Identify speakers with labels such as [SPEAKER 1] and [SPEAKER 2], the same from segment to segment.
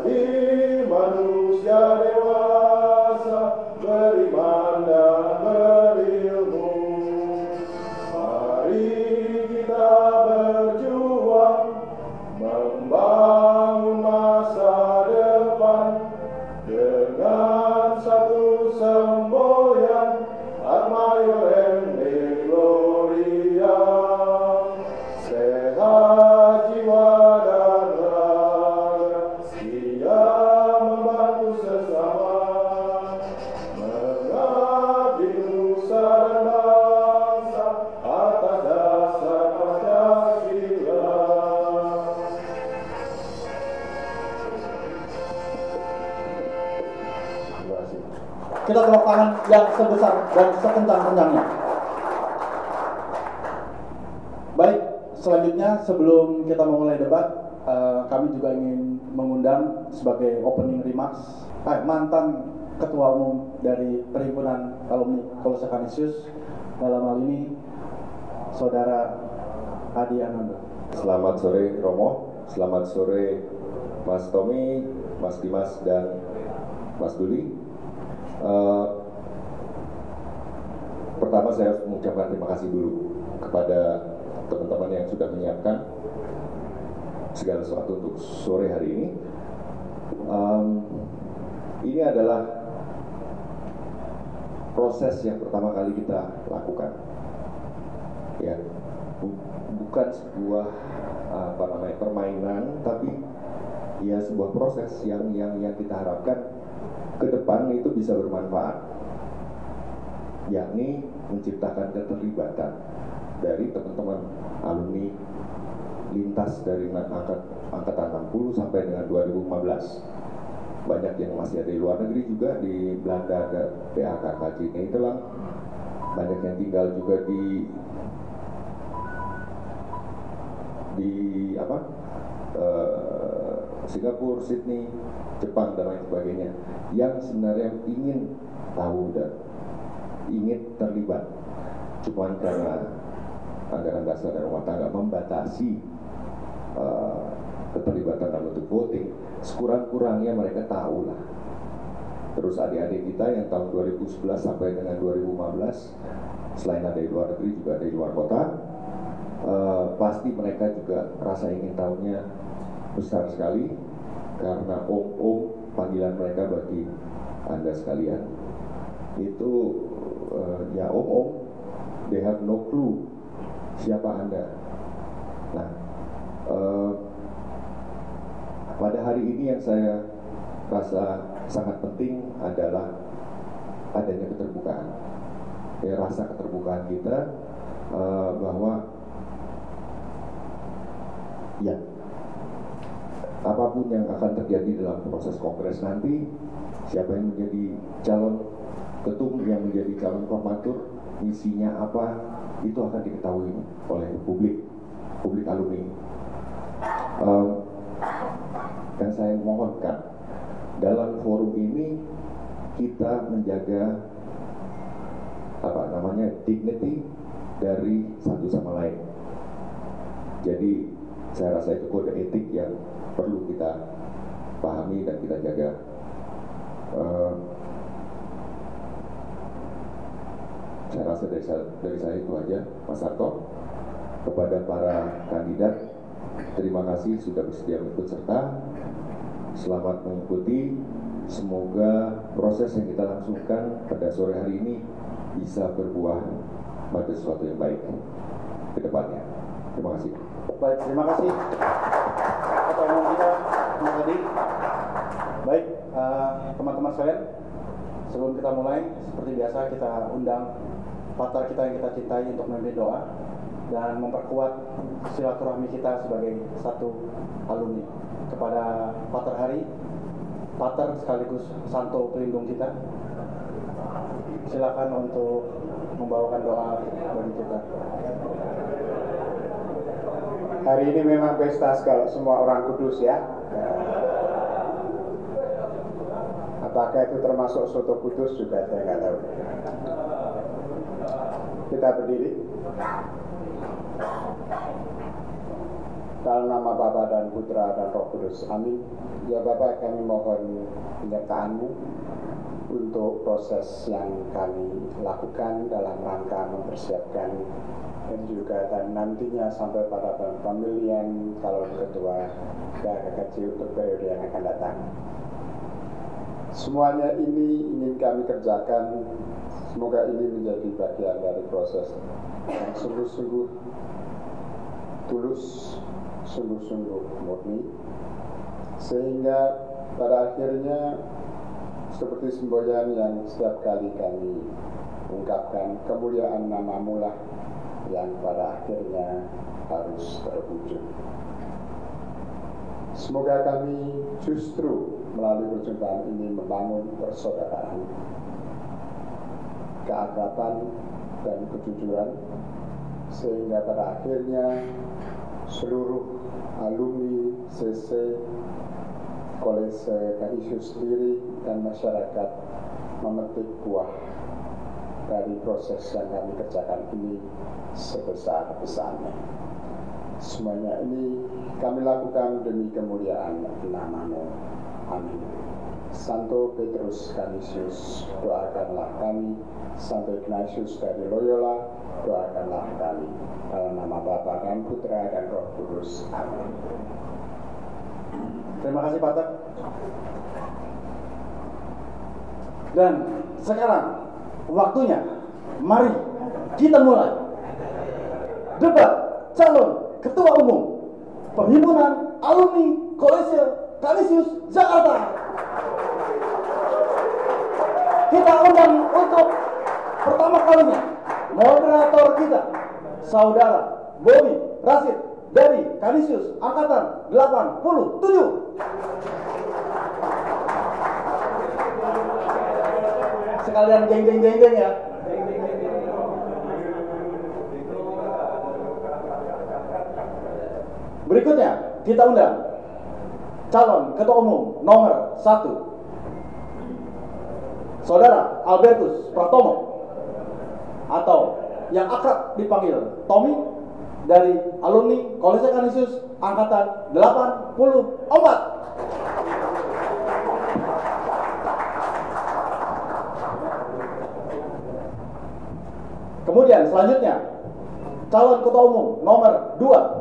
[SPEAKER 1] Jadi manusia dewasa beriman dan berilmu. Mari kita berjuang membangun masa depan dengan satu semboyan Ad Maiorem Dei Gloria. Sehat jiwa dan raga, ia membantu sesama, mengabdi nusa dan bangsa atas dasar Pancasila.
[SPEAKER 2] Kita tepuk tangan yang sebesar dan sekencang-kencangnya. Baik, selanjutnya sebelum kita memulai debat, kami juga ingin mengundang sebagai opening remarks mantan Ketua Umum dari Perhimpunan Alumni Kolose Canisius, dalam hal ini Saudara Adi Ananda.
[SPEAKER 3] Selamat sore Romo, selamat sore Mas Tommy, Mas Dimas, dan Mas Duli. Pertama saya harus mengucapkan terima kasih dulu kepada teman-teman yang sudah menyiapkan segala sesuatu untuk sore hari ini. Ini adalah proses yang pertama kali kita lakukan, ya, bukan sebuah permainan, tapi ya sebuah proses yang kita harapkan ke depan itu bisa bermanfaat, yakni menciptakan keterlibatan dari teman-teman alumni lintas dari angkatan 60 sampai dengan 2015. Banyak yang masih ada di luar negeri juga, di Belanda ada PAKKJ Nederland, banyak yang tinggal juga di Singapura, Sydney, Jepang, dan lain sebagainya, yang sebenarnya ingin tahu dan ingin terlibat. Cuman karena anggaran dasar dan rumah tangga membatasi keterlibatan dalam bentuk voting, sekurang-kurangnya mereka tahu lah. Terus adik-adik kita yang tahun 2011 sampai dengan 2015, selain ada di luar negeri juga ada di luar kota, pasti mereka juga rasa ingin tahunya besar sekali, karena om-om panggilan mereka bagi Anda sekalian itu ya om-om, they have no clue siapa Anda. Nah, pada hari ini yang saya rasa sangat penting adalah adanya keterbukaan, ya, rasa keterbukaan kita bahwa ya, apapun yang akan terjadi dalam proses kongres nanti, siapa yang menjadi calon ketum, yang menjadi calon formatur, misinya apa, itu akan diketahui oleh publik alumni. Dan saya mohonkan dalam forum ini kita menjaga dignity dari satu sama lain. Jadi saya rasa itu kode etik yang perlu kita pahami dan kita jaga. Saya rasa dari saya itu aja, Mas Sarto. Kepada para kandidat, terima kasih sudah bersedia ikut serta. Selamat mengikuti. Semoga proses yang kita langsungkan pada sore hari ini bisa berbuah pada sesuatu yang baik ke depannya. Terima kasih.
[SPEAKER 2] Baik, terima kasih Ketua Umum kita, Mas Adi. Baik, teman-teman sekalian, sebelum kita mulai, seperti biasa kita undang partner kita yang kita cintai untuk memimpin doa dan memperkuat silaturahmi kita sebagai satu alumni. Kepada partner hari, partner sekaligus santo pelindung kita, silakan untuk membawakan doa bagi kita.
[SPEAKER 4] Hari ini memang pesta kalau semua orang kudus, ya. Apakah itu termasuk soto kudus juga saya nggak tahu. Kita berdiri. Dalam nama Bapa dan Putra dan Roh Kudus. Amin. Ya Bapak, kami mohon penyertaan-Mu untuk proses yang kami lakukan dalam rangka mempersiapkan dan nantinya sampai pada pemilihan calon ketua KKKC untuk periode yang akan datang. Semuanya ini ingin kami kerjakan, semoga ini menjadi bagian dari proses yang sungguh-sungguh tulus, sungguh-sungguh murni, sehingga pada akhirnya seperti semboyan yang setiap kali kami ungkapkan, kemuliaan nama-Mu lah yang pada akhirnya harus terwujud. Semoga kami justru melalui perjumpaan ini membangun persaudaraan, keakraban dan kejujuran, sehingga pada akhirnya seluruh alumni CC, Kolese Kanisius sendiri dan masyarakat memetik buah dari proses yang kami kerjakan ini sebesar-besarnya. Semuanya ini kami lakukan demi kemuliaan nama-Mu. Amin. Santo Petrus Canisius, doakanlah kami. Santo Ignatius dari Loyola, doakanlah kami. Dalam nama Bapa dan Putra dan Roh Kudus. Amin.
[SPEAKER 2] Terima kasih Pater. Dan sekarang waktunya, mari kita mulai debat calon Ketua Umum Perhimpunan Alumni Kolese Kanisius Jakarta. Kita undang untuk pertama kalinya moderator kita, Saudara Bobby Rasid dari Kanisius Angkatan 87. Sekalian geng-geng ya. Berikutnya kita undang calon Ketua Umum nomor 1, Saudara Albertus Pratomo, atau yang akrab dipanggil Tommy, dari alumni Kolese Kanisius Angkatan 84. Kemudian selanjutnya calon Ketua Umum nomor 2,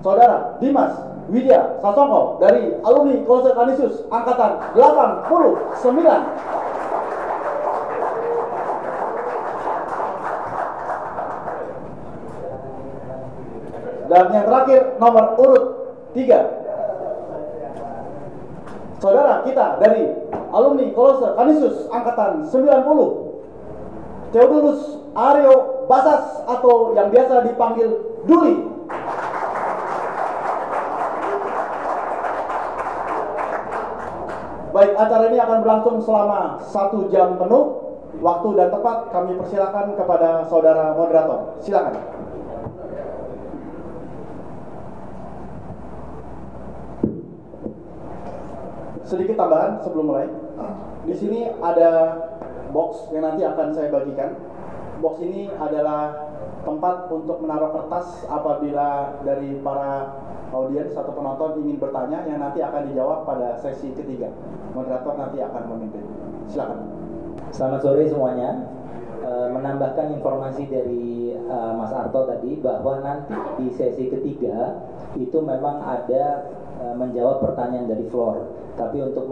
[SPEAKER 2] Saudara Dimas Widya Sasongko dari alumni Kolese Kanisius Angkatan 89. Dan yang terakhir nomor urut 3, Saudara kita dari alumni Kolese Kanisius Angkatan 90, Theodorus Aryo Basas atau yang biasa dipanggil Duli. Baik, acara ini akan berlangsung selama 1 jam penuh. Waktu dan tempat kami persilakan kepada saudara moderator. Silakan. Sedikit tambahan sebelum mulai. Di sini ada box yang nanti akan saya bagikan. Box ini adalah tempat untuk menaruh kertas apabila dari para audiens atau penonton ingin bertanya yang nanti akan dijawab pada sesi ketiga. Moderator nanti akan memimpin. Silakan.
[SPEAKER 5] Selamat sore semuanya. Menambahkan informasi dari Mas Arto tadi bahwa nanti di sesi ketiga itu memang ada menjawab pertanyaan dari floor. Tapi untuk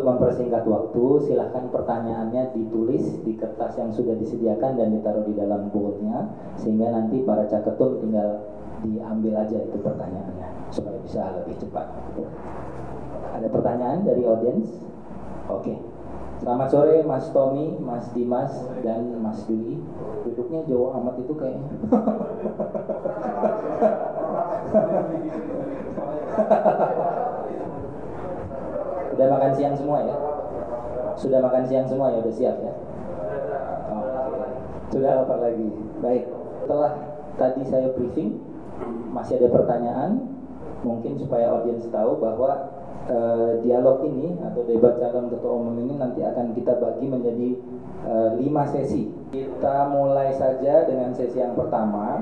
[SPEAKER 5] mempersingkat waktu, silahkan pertanyaannya ditulis di kertas yang sudah disediakan dan ditaruh di dalam bowl-nya, sehingga nanti para caketum tinggal diambil aja itu pertanyaannya supaya bisa lebih cepat. Ada pertanyaan dari audiens? Oke. Selamat sore Mas Tommy, Mas Dimas, dan Mas Duli. Duduknya jauh amat itu kayaknya. Sudah makan siang semua ya? Sudah makan siang semua ya? Udah siap ya? Oh, sudah lapar lagi. Baik, setelah tadi saya briefing, masih ada pertanyaan. Mungkin supaya audiens tahu bahwa dialog ini atau debat calon ketua umum ini nanti akan kita bagi menjadi 5 sesi. Kita mulai saja dengan sesi yang pertama.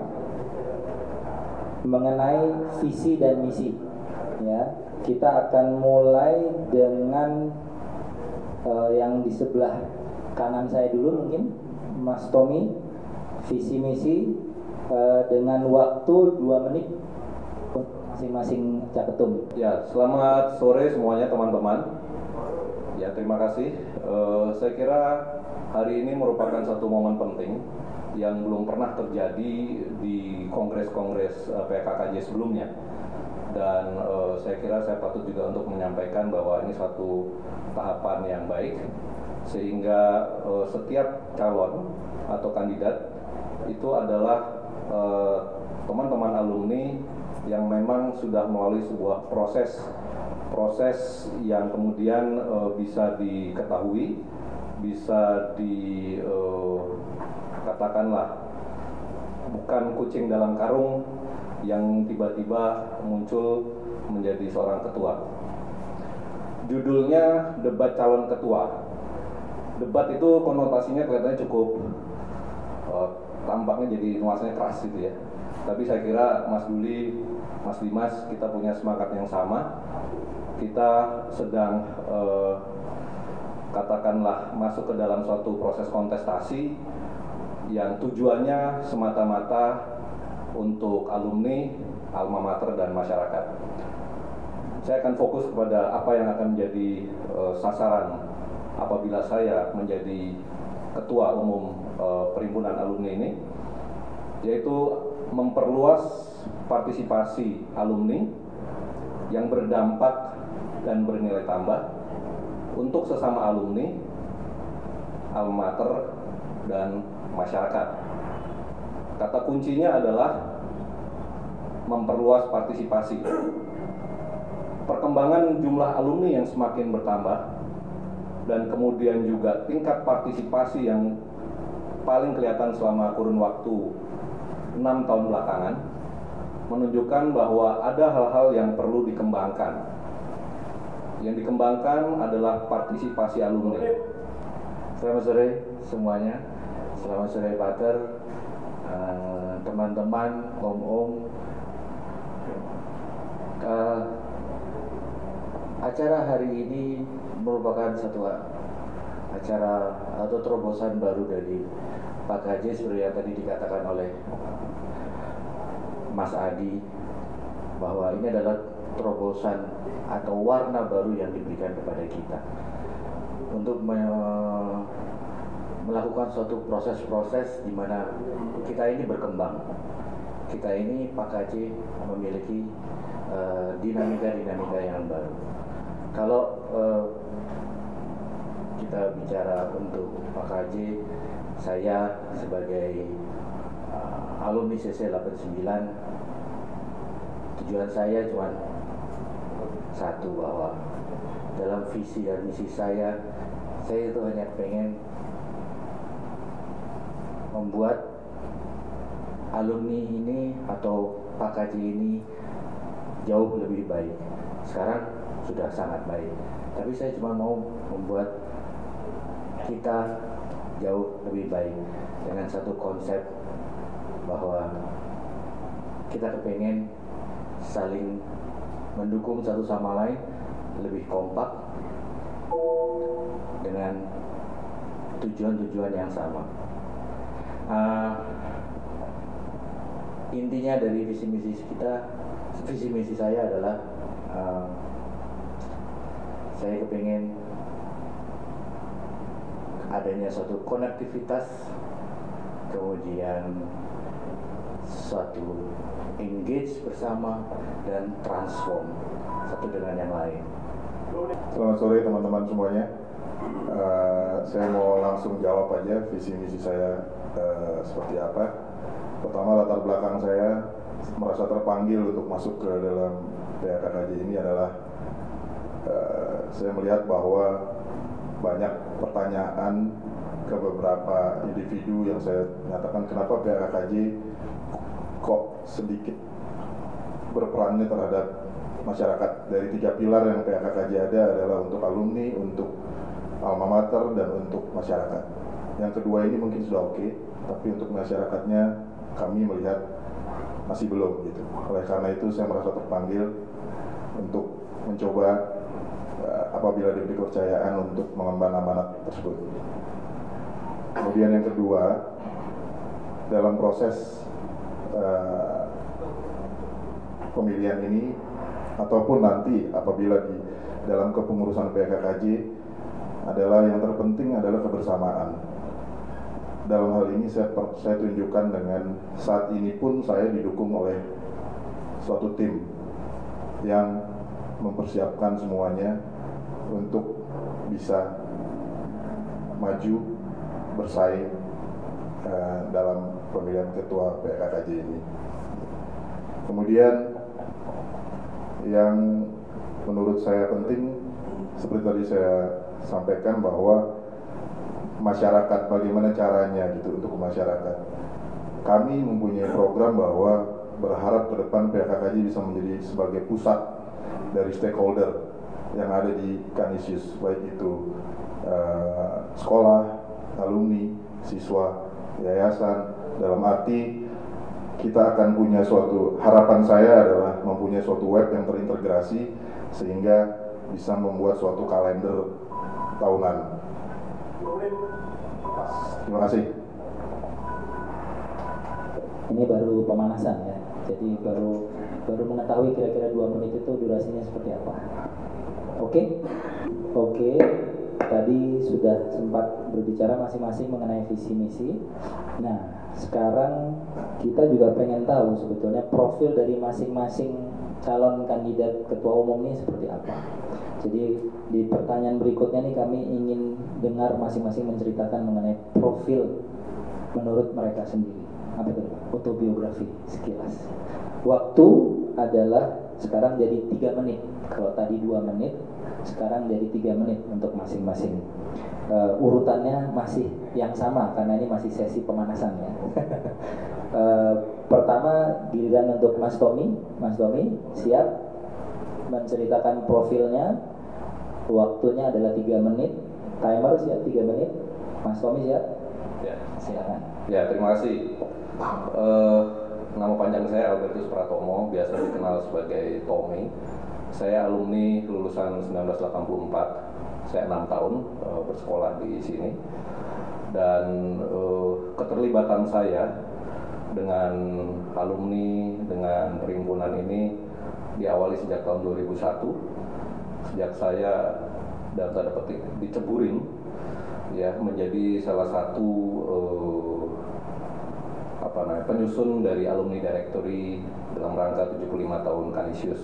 [SPEAKER 5] mengenai visi dan misi. Ya, kita akan mulai dengan yang di sebelah kanan saya dulu mungkin, Mas Tommy, visi misi dengan waktu 2 menit masing-masing Caketum.
[SPEAKER 6] Ya, selamat sore semuanya teman-teman. Ya, terima kasih. Saya kira hari ini merupakan satu momen penting yang belum pernah terjadi di kongres-kongres PKKJ sebelumnya. Dan saya kira saya patut juga untuk menyampaikan bahwa ini suatu tahapan yang baik, sehingga setiap calon atau kandidat itu adalah teman-teman alumni yang memang sudah melalui sebuah proses yang kemudian bisa diketahui, bisa katakanlah bukan kucing dalam karung yang tiba-tiba muncul menjadi seorang ketua. Judulnya debat calon ketua. Debat itu konotasinya kelihatannya cukup tampaknya jadi nuansanya keras gitu ya. Tapi saya kira Mas Duli, Mas Dimas, kita punya semangat yang sama. Kita sedang katakanlah masuk ke dalam suatu proses kontestasi yang tujuannya semata-mata untuk alumni, alma mater, dan masyarakat. Saya akan fokus kepada apa yang akan menjadi sasaran apabila saya menjadi ketua umum perhimpunan alumni ini, yaitu memperluas partisipasi alumni yang berdampak dan bernilai tambah untuk sesama alumni, alma mater, dan masyarakat. Kata kuncinya adalah memperluas partisipasi. Perkembangan jumlah alumni yang semakin bertambah dan kemudian juga tingkat partisipasi yang paling kelihatan selama kurun waktu 6 tahun belakangan menunjukkan bahwa ada hal-hal yang perlu dikembangkan. Yang dikembangkan adalah partisipasi alumni.
[SPEAKER 7] Selamat sore semuanya. Selamat sore Pater, teman-teman, om-om. Acara hari ini merupakan satu acara atau terobosan baru dari Pak KJ seperti yang tadi dikatakan oleh Mas Adi, bahwa ini adalah terobosan atau warna baru yang diberikan kepada kita untuk melakukan suatu proses-proses di mana kita ini berkembang. Kita ini Pak KJ memiliki dinamika-dinamika yang baru. Kalau kita bicara untuk Pak KJ, saya sebagai alumni CC 89, tujuan saya cuma satu, bahwa dalam visi dan misi saya itu hanya pengen membuat alumni ini atau Pak KJ ini jauh lebih baik. Sekarang sudah sangat baik, tapi saya cuma mau membuat kita jauh lebih baik dengan satu konsep bahwa kita kepengen saling mendukung satu sama lain, lebih kompak dengan tujuan-tujuan yang sama. Intinya dari visi misi saya adalah saya kepengen adanya suatu konektivitas, kemudian suatu engage bersama, dan transform satu dengan yang lain.
[SPEAKER 1] Selamat sore teman-teman semuanya. Saya mau langsung jawab aja visi misi saya seperti apa. Pertama, latar belakang saya merasa terpanggil untuk masuk ke dalam PKKJ ini adalah saya melihat bahwa banyak pertanyaan ke beberapa individu yang saya nyatakan kenapa PKKJ kok sedikit berperannya terhadap masyarakat. Dari 3 pilar yang PKKJ ada adalah untuk alumni, untuk alma mater, dan untuk masyarakat. Yang kedua ini mungkin sudah oke, tapi untuk masyarakatnya kami melihat masih belum gitu. Oleh karena itu saya merasa terpanggil untuk mencoba apabila diberi kepercayaan untuk mengemban amanat tersebut. Kemudian yang kedua, dalam proses pemilihan ini ataupun nanti apabila di dalam kepengurusan PKKJ adalah yang terpenting adalah kebersamaan. Dalam hal ini saya tunjukkan dengan saat ini pun saya didukung oleh suatu tim yang mempersiapkan semuanya untuk bisa maju bersaing dalam pemilihan ketua PKKJ ini. Kemudian yang menurut saya penting, seperti tadi saya sampaikan bahwa masyarakat, bagaimana caranya gitu untuk masyarakat. Kami mempunyai program bahwa berharap ke depan PKKJ bisa menjadi sebagai pusat dari stakeholder yang ada di Kanisius, baik itu sekolah, alumni, siswa, yayasan. Dalam arti kita akan punya suatu, harapan saya adalah mempunyai suatu web yang terintegrasi sehingga bisa membuat suatu kalender tahunan. Terima kasih.
[SPEAKER 5] Ini baru pemanasan ya, jadi baru mengetahui kira-kira 2 menit itu durasinya seperti apa. Oke. Tadi sudah sempat berbicara masing-masing mengenai visi misi. Nah, sekarang kita juga pengen tahu sebetulnya profil dari masing-masing calon kandidat ketua umum ini seperti apa. Jadi di pertanyaan berikutnya nih kami ingin dengar masing-masing menceritakan mengenai profil menurut mereka sendiri. Apa itu? Autobiografi sekilas. Waktu adalah sekarang jadi 3 menit. Kalau tadi 2 menit, sekarang jadi 3 menit untuk masing-masing. Urutannya masih yang sama karena ini masih sesi pemanasan ya. Pertama giliran untuk Mas Tommy. Mas Tommy siap menceritakan profilnya. Waktunya adalah 3 menit. Timer siap 3 menit. Mas Tommy siap?
[SPEAKER 6] Ya.
[SPEAKER 5] Silakan.
[SPEAKER 6] Ya, terima kasih. Nama panjang saya Albertus Pratomo, biasa dikenal sebagai Tommy. Saya alumni lulusan 1984. Saya 6 tahun bersekolah di sini. Dan keterlibatan saya dengan alumni, dengan perhimpunan ini diawali sejak tahun 2001. Sejak saya dalam tanda petik diceburin ya menjadi salah satu penyusun dari alumni directory dalam rangka 75 tahun Kanisius.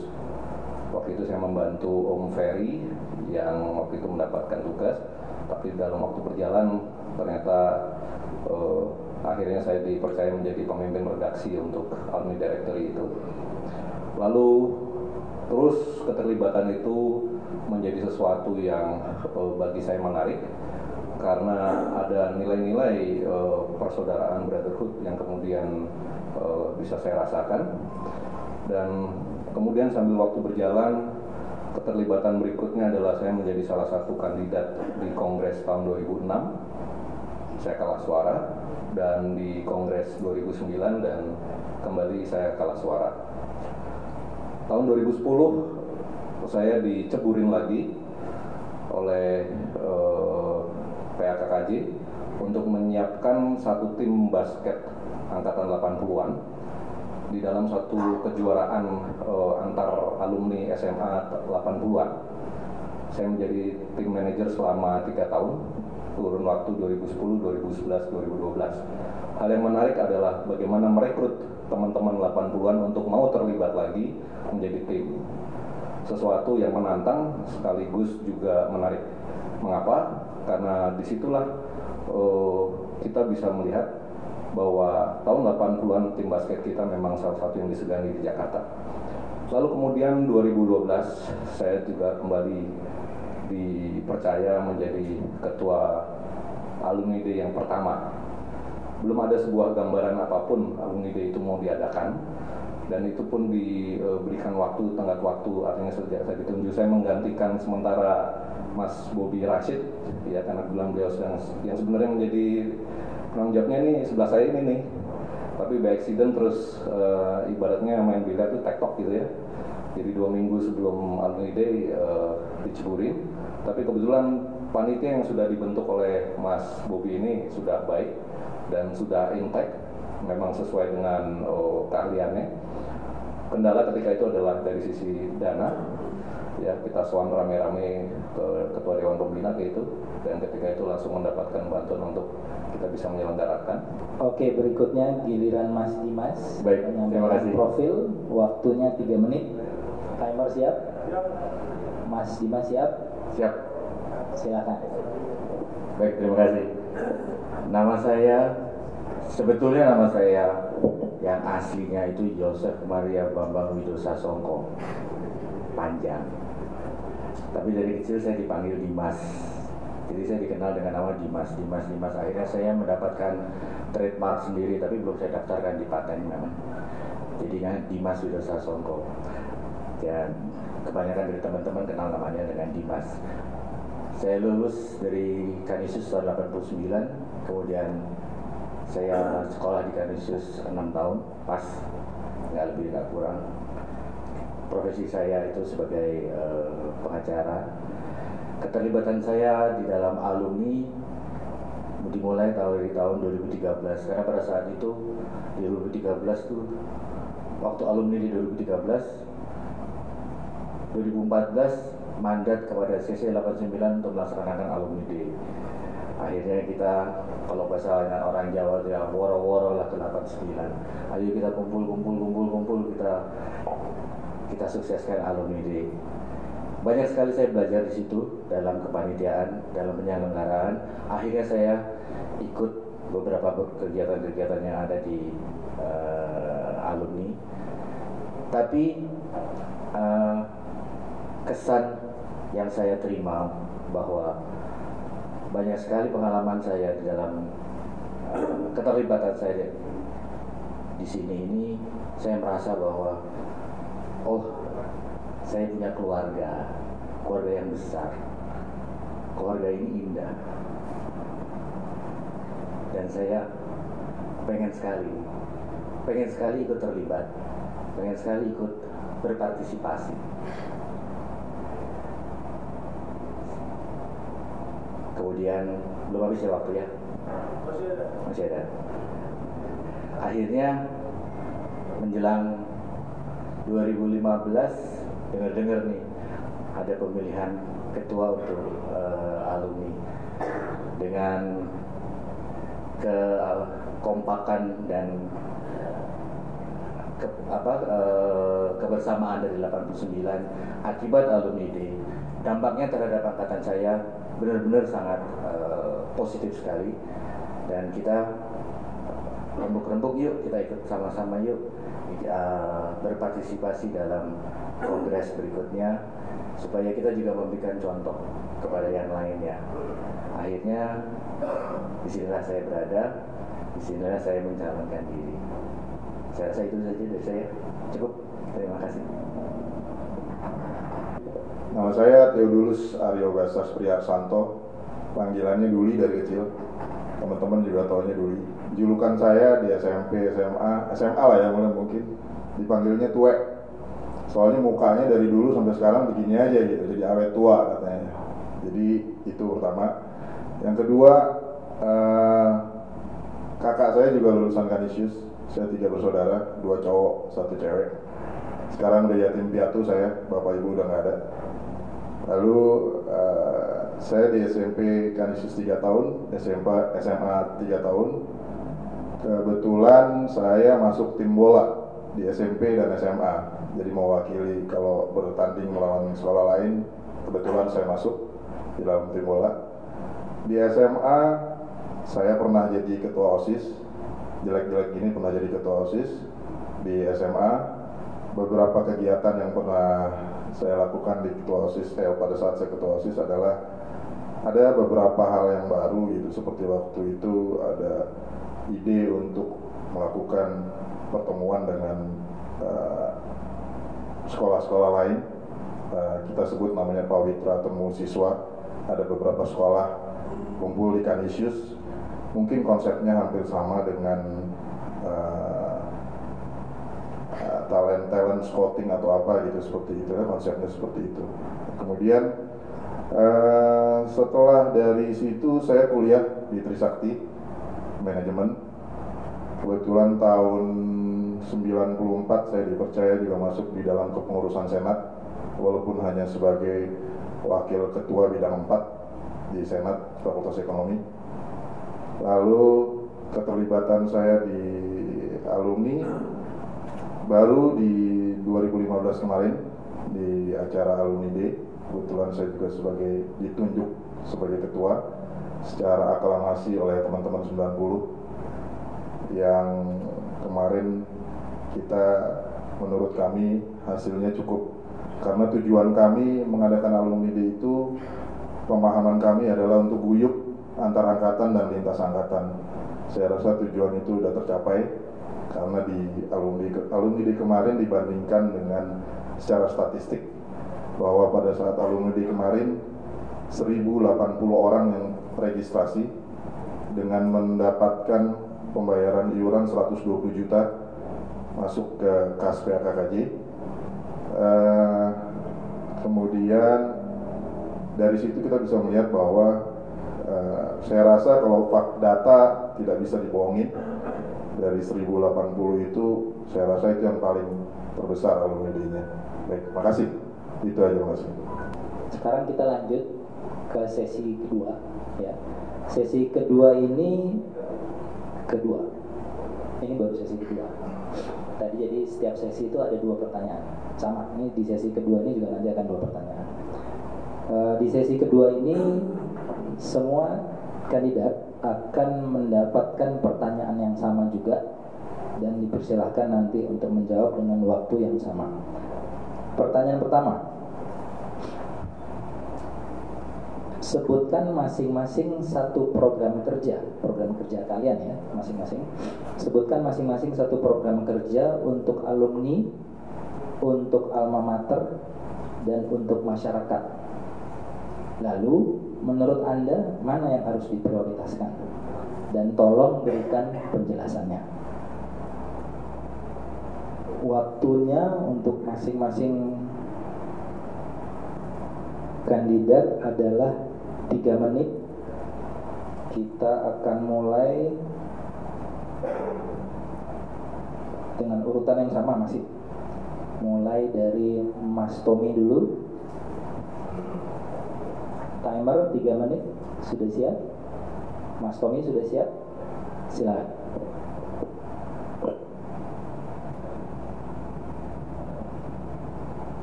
[SPEAKER 6] Waktu itu saya membantu Om Ferry yang waktu itu mendapatkan tugas, tapi dalam waktu berjalan ternyata akhirnya saya dipercaya menjadi pemimpin redaksi untuk alumni directory itu. Lalu terus keterlibatan itu menjadi sesuatu yang bagi saya menarik karena ada nilai-nilai persaudaraan brotherhood yang kemudian bisa saya rasakan. Dan kemudian sambil waktu berjalan, keterlibatan berikutnya adalah saya menjadi salah satu kandidat di Kongres tahun 2006. Saya kalah suara, dan di Kongres 2009 dan kembali saya kalah suara. Tahun 2010 saya diceburin lagi oleh PKKJ untuk menyiapkan satu tim basket angkatan 80-an di dalam satu kejuaraan antar alumni SMA 80-an. Saya menjadi tim manajer selama 3 tahun, kurun waktu 2010, 2011, 2012. Hal yang menarik adalah bagaimana merekrut teman-teman 80-an untuk mau terlibat lagi menjadi tim. Sesuatu yang menantang sekaligus juga menarik. Mengapa? Karena disitulah kita bisa melihat bahwa tahun 80-an tim basket kita memang salah satu yang disegani di Jakarta. Lalu kemudian 2012 saya juga kembali dipercaya menjadi ketua alumni day yang pertama. Belum ada sebuah gambaran apapun alumni day itu mau diadakan, dan itu pun diberikan waktu, tenggat waktu, artinya sejak saya ditunjuk saya menggantikan sementara Mas Bobi Rashid, ya karena bilang beliau yang sebenarnya menjadi penanggung jawabnya ini sebelah saya ini nih, tapi by accident terus ibaratnya main biliar itu tektok gitu ya. Jadi 2 minggu sebelum Alumni Day diceburin, tapi kebetulan panitia yang sudah dibentuk oleh Mas Bobi ini sudah baik dan sudah intact, memang sesuai dengan keahliannya. Kendala ketika itu adalah dari sisi dana, ya kita soan rame-rame ke Ketua Dewan Pembina kayak itu, dan ketika itu langsung mendapatkan bantuan untuk kita bisa menyelenggarakan.
[SPEAKER 5] Oke, berikutnya giliran Mas Dimas.
[SPEAKER 7] Baik, terima kasih.
[SPEAKER 5] Profil, waktunya 3 menit. Timer siap? Mas Dimas siap?
[SPEAKER 7] Siap.
[SPEAKER 5] Silakan.
[SPEAKER 7] Baik, terima kasih. Sebetulnya nama saya yang aslinya itu Yosef Maria Bambang Widosasongko, panjang. Tapi dari kecil saya dipanggil Dimas. Jadi saya dikenal dengan nama Dimas. Akhirnya saya mendapatkan trademark sendiri, tapi belum saya daftarkan di paten memang. Jadinya Dimas Widosasongko. Dan kebanyakan dari teman-teman kenal namanya dengan Dimas. Saya lulus dari Kanisius tahun 89, kemudian saya sekolah di Kanisius 6 tahun, pas, nggak lebih nggak kurang. Profesi saya itu sebagai pengacara. Keterlibatan saya di dalam alumni dimulai dari tahun 2013, karena pada saat itu di 2013 tuh, waktu alumni di 2014 mandat kepada CC 89 untuk melaksanakan alumni day. Akhirnya kita, kalau bahasa orang Jawa ya woro-woro lah ke 89. Ayo kita kumpul, kita sukseskan alumni day. Banyak sekali saya belajar di situ dalam kepanitiaan, dalam penyelenggaraan. Akhirnya saya ikut beberapa kegiatan-kegiatan yang ada di alumni. Tapi kesan yang saya terima bahwa banyak sekali pengalaman saya di dalam keterlibatan saya di sini ini, saya merasa bahwa saya punya keluarga yang besar. Keluarga ini indah, dan saya pengen sekali ikut terlibat, pengen sekali ikut berpartisipasi. Kemudian belum habis ya waktu ya? Masih ada. Akhirnya menjelang 2015, dengar nih ada pemilihan ketua untuk alumni dengan kekompakan dan kebersamaan dari 89 akibat alumni day. Dampaknya terhadap angkatan saya benar-benar sangat positif sekali, dan kita rembuk-rembuk yuk, kita ikut sama-sama yuk berpartisipasi dalam kongres berikutnya, supaya kita juga memberikan contoh kepada yang lainnya. Akhirnya disinilah saya berada, disinilah saya mencalonkan diri. Saya rasa itu saja dari saya. Cukup, terima kasih.
[SPEAKER 1] Nama saya Theodulus Aryo Gasas Priarsanto, panggilannya Duli dari kecil. Teman-teman juga taunya Duli. Julukan saya di SMP, SMA lah ya mungkin dipanggilnya Tuek. Soalnya mukanya dari dulu sampai sekarang begini aja gitu, jadi awet tua katanya. Jadi itu pertama. Yang kedua, kakak saya juga lulusan Kanisius. Saya 3 bersaudara, 2 cowok, 1 cewek. Sekarang udah yatim piatu saya, bapak ibu udah nggak ada. Lalu saya di SMP Kanisius 3 tahun, SMA 3 tahun. Kebetulan saya masuk tim bola di SMP dan SMA. Jadi mewakili kalau bertanding melawan sekolah lain, kebetulan saya masuk di dalam tim bola. Di SMA saya pernah jadi ketua OSIS, jelek-jelek gini pernah jadi ketua OSIS. Di SMA beberapa kegiatan yang pernah saya lakukan di ketua OSIS pada saat saya ketua OSIS adalah ada beberapa hal yang baru gitu, seperti waktu itu ada ide untuk melakukan pertemuan dengan sekolah-sekolah lain. Kita sebut namanya Pawitra Temu Siswa. Ada beberapa sekolah kumpul di Kanisius. Mungkin konsepnya hampir sama dengan semacam talent scouting atau apa gitu, seperti itu ya, konsepnya seperti itu. Kemudian setelah dari situ saya kuliah di Trisakti manajemen. Kebetulan tahun 94 saya dipercaya juga masuk di dalam kepengurusan Senat, walaupun hanya sebagai wakil ketua bidang 4 di Senat Fakultas Ekonomi. Lalu keterlibatan saya di alumni baru di 2015 kemarin di acara Alumni Day. Kebetulan saya juga ditunjuk sebagai ketua secara aklamasi oleh teman-teman 90 yang kemarin kita menurut kami hasilnya cukup, karena tujuan kami mengadakan Alumni Day itu, pemahaman kami adalah untuk guyup antar angkatan dan lintas angkatan. Saya rasa tujuan itu sudah tercapai karena di Alumni Day kemarin dibandingkan dengan secara statistik bahwa pada saat Alumni Day kemarin 1080 orang yang registrasi dengan mendapatkan pembayaran iuran 120 juta masuk ke kas PAKKJ. Kemudian dari situ kita bisa melihat bahwa saya rasa kalau data tidak bisa dibohongin, dari 1080 itu saya rasa itu yang paling terbesar alumni Day-nya. Baik, makasih. Itu aja, makasih.
[SPEAKER 5] Sekarang kita lanjut ke sesi kedua ya. Sesi kedua ini baru sesi kedua. Tadi jadi setiap sesi itu ada 2 pertanyaan. Sama, ini di sesi kedua ini juga nanti akan 2 pertanyaan. Di sesi kedua ini semua kandidat akan mendapatkan pertanyaan yang sama juga dan dipersilahkan nanti untuk menjawab dengan waktu yang sama. Pertanyaan pertama, sebutkan masing-masing satu program kerja kalian ya, masing-masing. Sebutkan masing-masing satu program kerja untuk alumni, untuk alma mater, dan untuk masyarakat. Lalu, menurut Anda, mana yang harus diprioritaskan? Dan tolong berikan penjelasannya. Waktunya untuk masing-masing kandidat adalah 3 menit. Kita akan mulai dengan urutan yang sama masih. Mulai dari Mas Tommy dulu. Timer 3 menit. Sudah siap? Mas Tommy sudah siap? Silakan.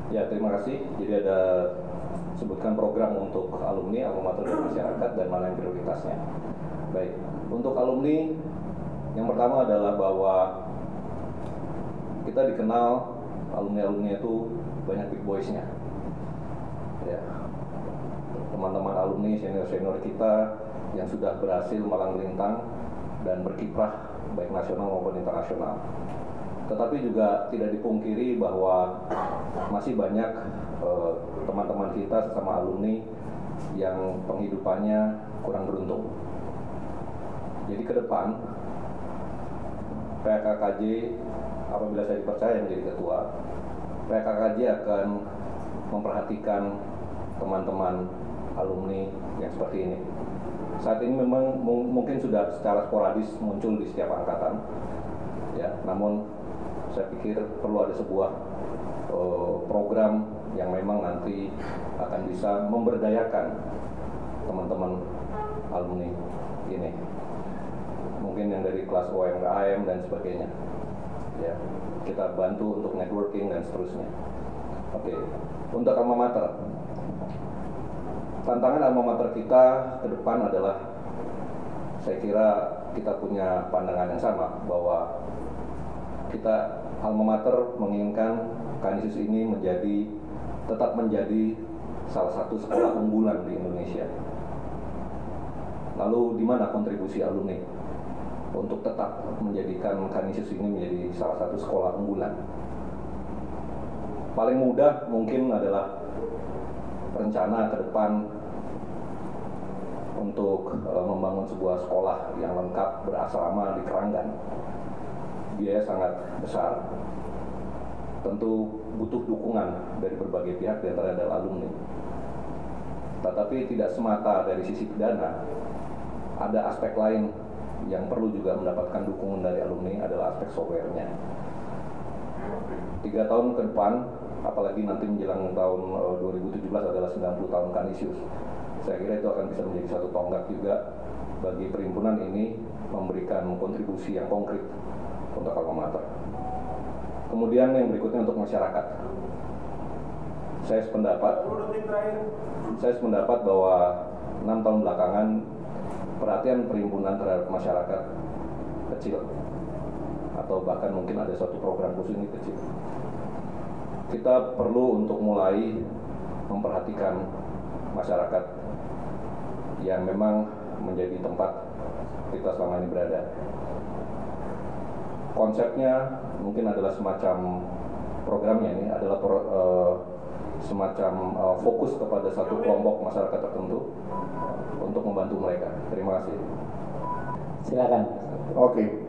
[SPEAKER 6] Ya, terima kasih. Jadi ada sebutkan program untuk alumni, alma mater dan masyarakat, dan mana yang prioritasnya. Baik, untuk alumni yang pertama adalah bahwa kita dikenal alumni itu banyak big boys-nya. Ya, teman-teman alumni senior-senior kita yang sudah berhasil malang melintang dan berkiprah baik nasional maupun internasional. Tetapi juga tidak dipungkiri bahwa masih banyak teman-teman kita sesama alumni yang penghidupannya kurang beruntung. Jadi ke depan PAKKJ, apabila saya dipercaya menjadi ketua, PAKKJ akan memperhatikan teman-teman alumni yang seperti ini. Saat ini memang mungkin sudah secara sporadis muncul di setiap angkatan, ya. Namun saya pikir perlu ada sebuah program yang memang nanti akan bisa memberdayakan teman-teman alumni ini. Mungkin yang dari kelas UMKM dan sebagainya. Ya, kita bantu untuk networking dan seterusnya. Oke, untuk alma mater. Tantangan alma mater kita ke depan adalah, saya kira kita punya pandangan yang sama bahwa kita alma mater menginginkan Kanisius ini tetap menjadi salah satu sekolah unggulan di Indonesia. Lalu di mana kontribusi alumni untuk tetap menjadikan Kanisius ini menjadi salah satu sekolah unggulan? Paling mudah mungkin adalah rencana ke depan untuk membangun sebuah sekolah yang lengkap berasrama di Keranggan. Biaya sangat besar. tentu butuh dukungan dari berbagai pihak, di antara adalah alumni. Tetapi tidak semata dari sisi pidana, ada aspek lain yang perlu juga mendapatkan dukungan dari alumni, adalah aspek software-nya. 3 tahun ke depan, apalagi nanti menjelang tahun 2017 adalah 90 tahun Kanisius. Saya kira itu akan bisa menjadi satu tonggak juga bagi perhimpunan ini memberikan kontribusi yang konkret untuk alma mater. Kemudian yang berikutnya untuk masyarakat. Saya sependapat bahwa 6 tahun belakangan perhatian perhimpunan terhadap masyarakat kecil, atau bahkan mungkin ada suatu program khusus ini kecil. Kita perlu untuk mulai memperhatikan masyarakat yang memang menjadi tempat kita selama ini berada. Konsepnya mungkin adalah semacam programnya ini adalah semacam fokus kepada satu kelompok masyarakat tertentu untuk membantu mereka. Terima kasih.
[SPEAKER 5] Silakan.
[SPEAKER 1] Oke,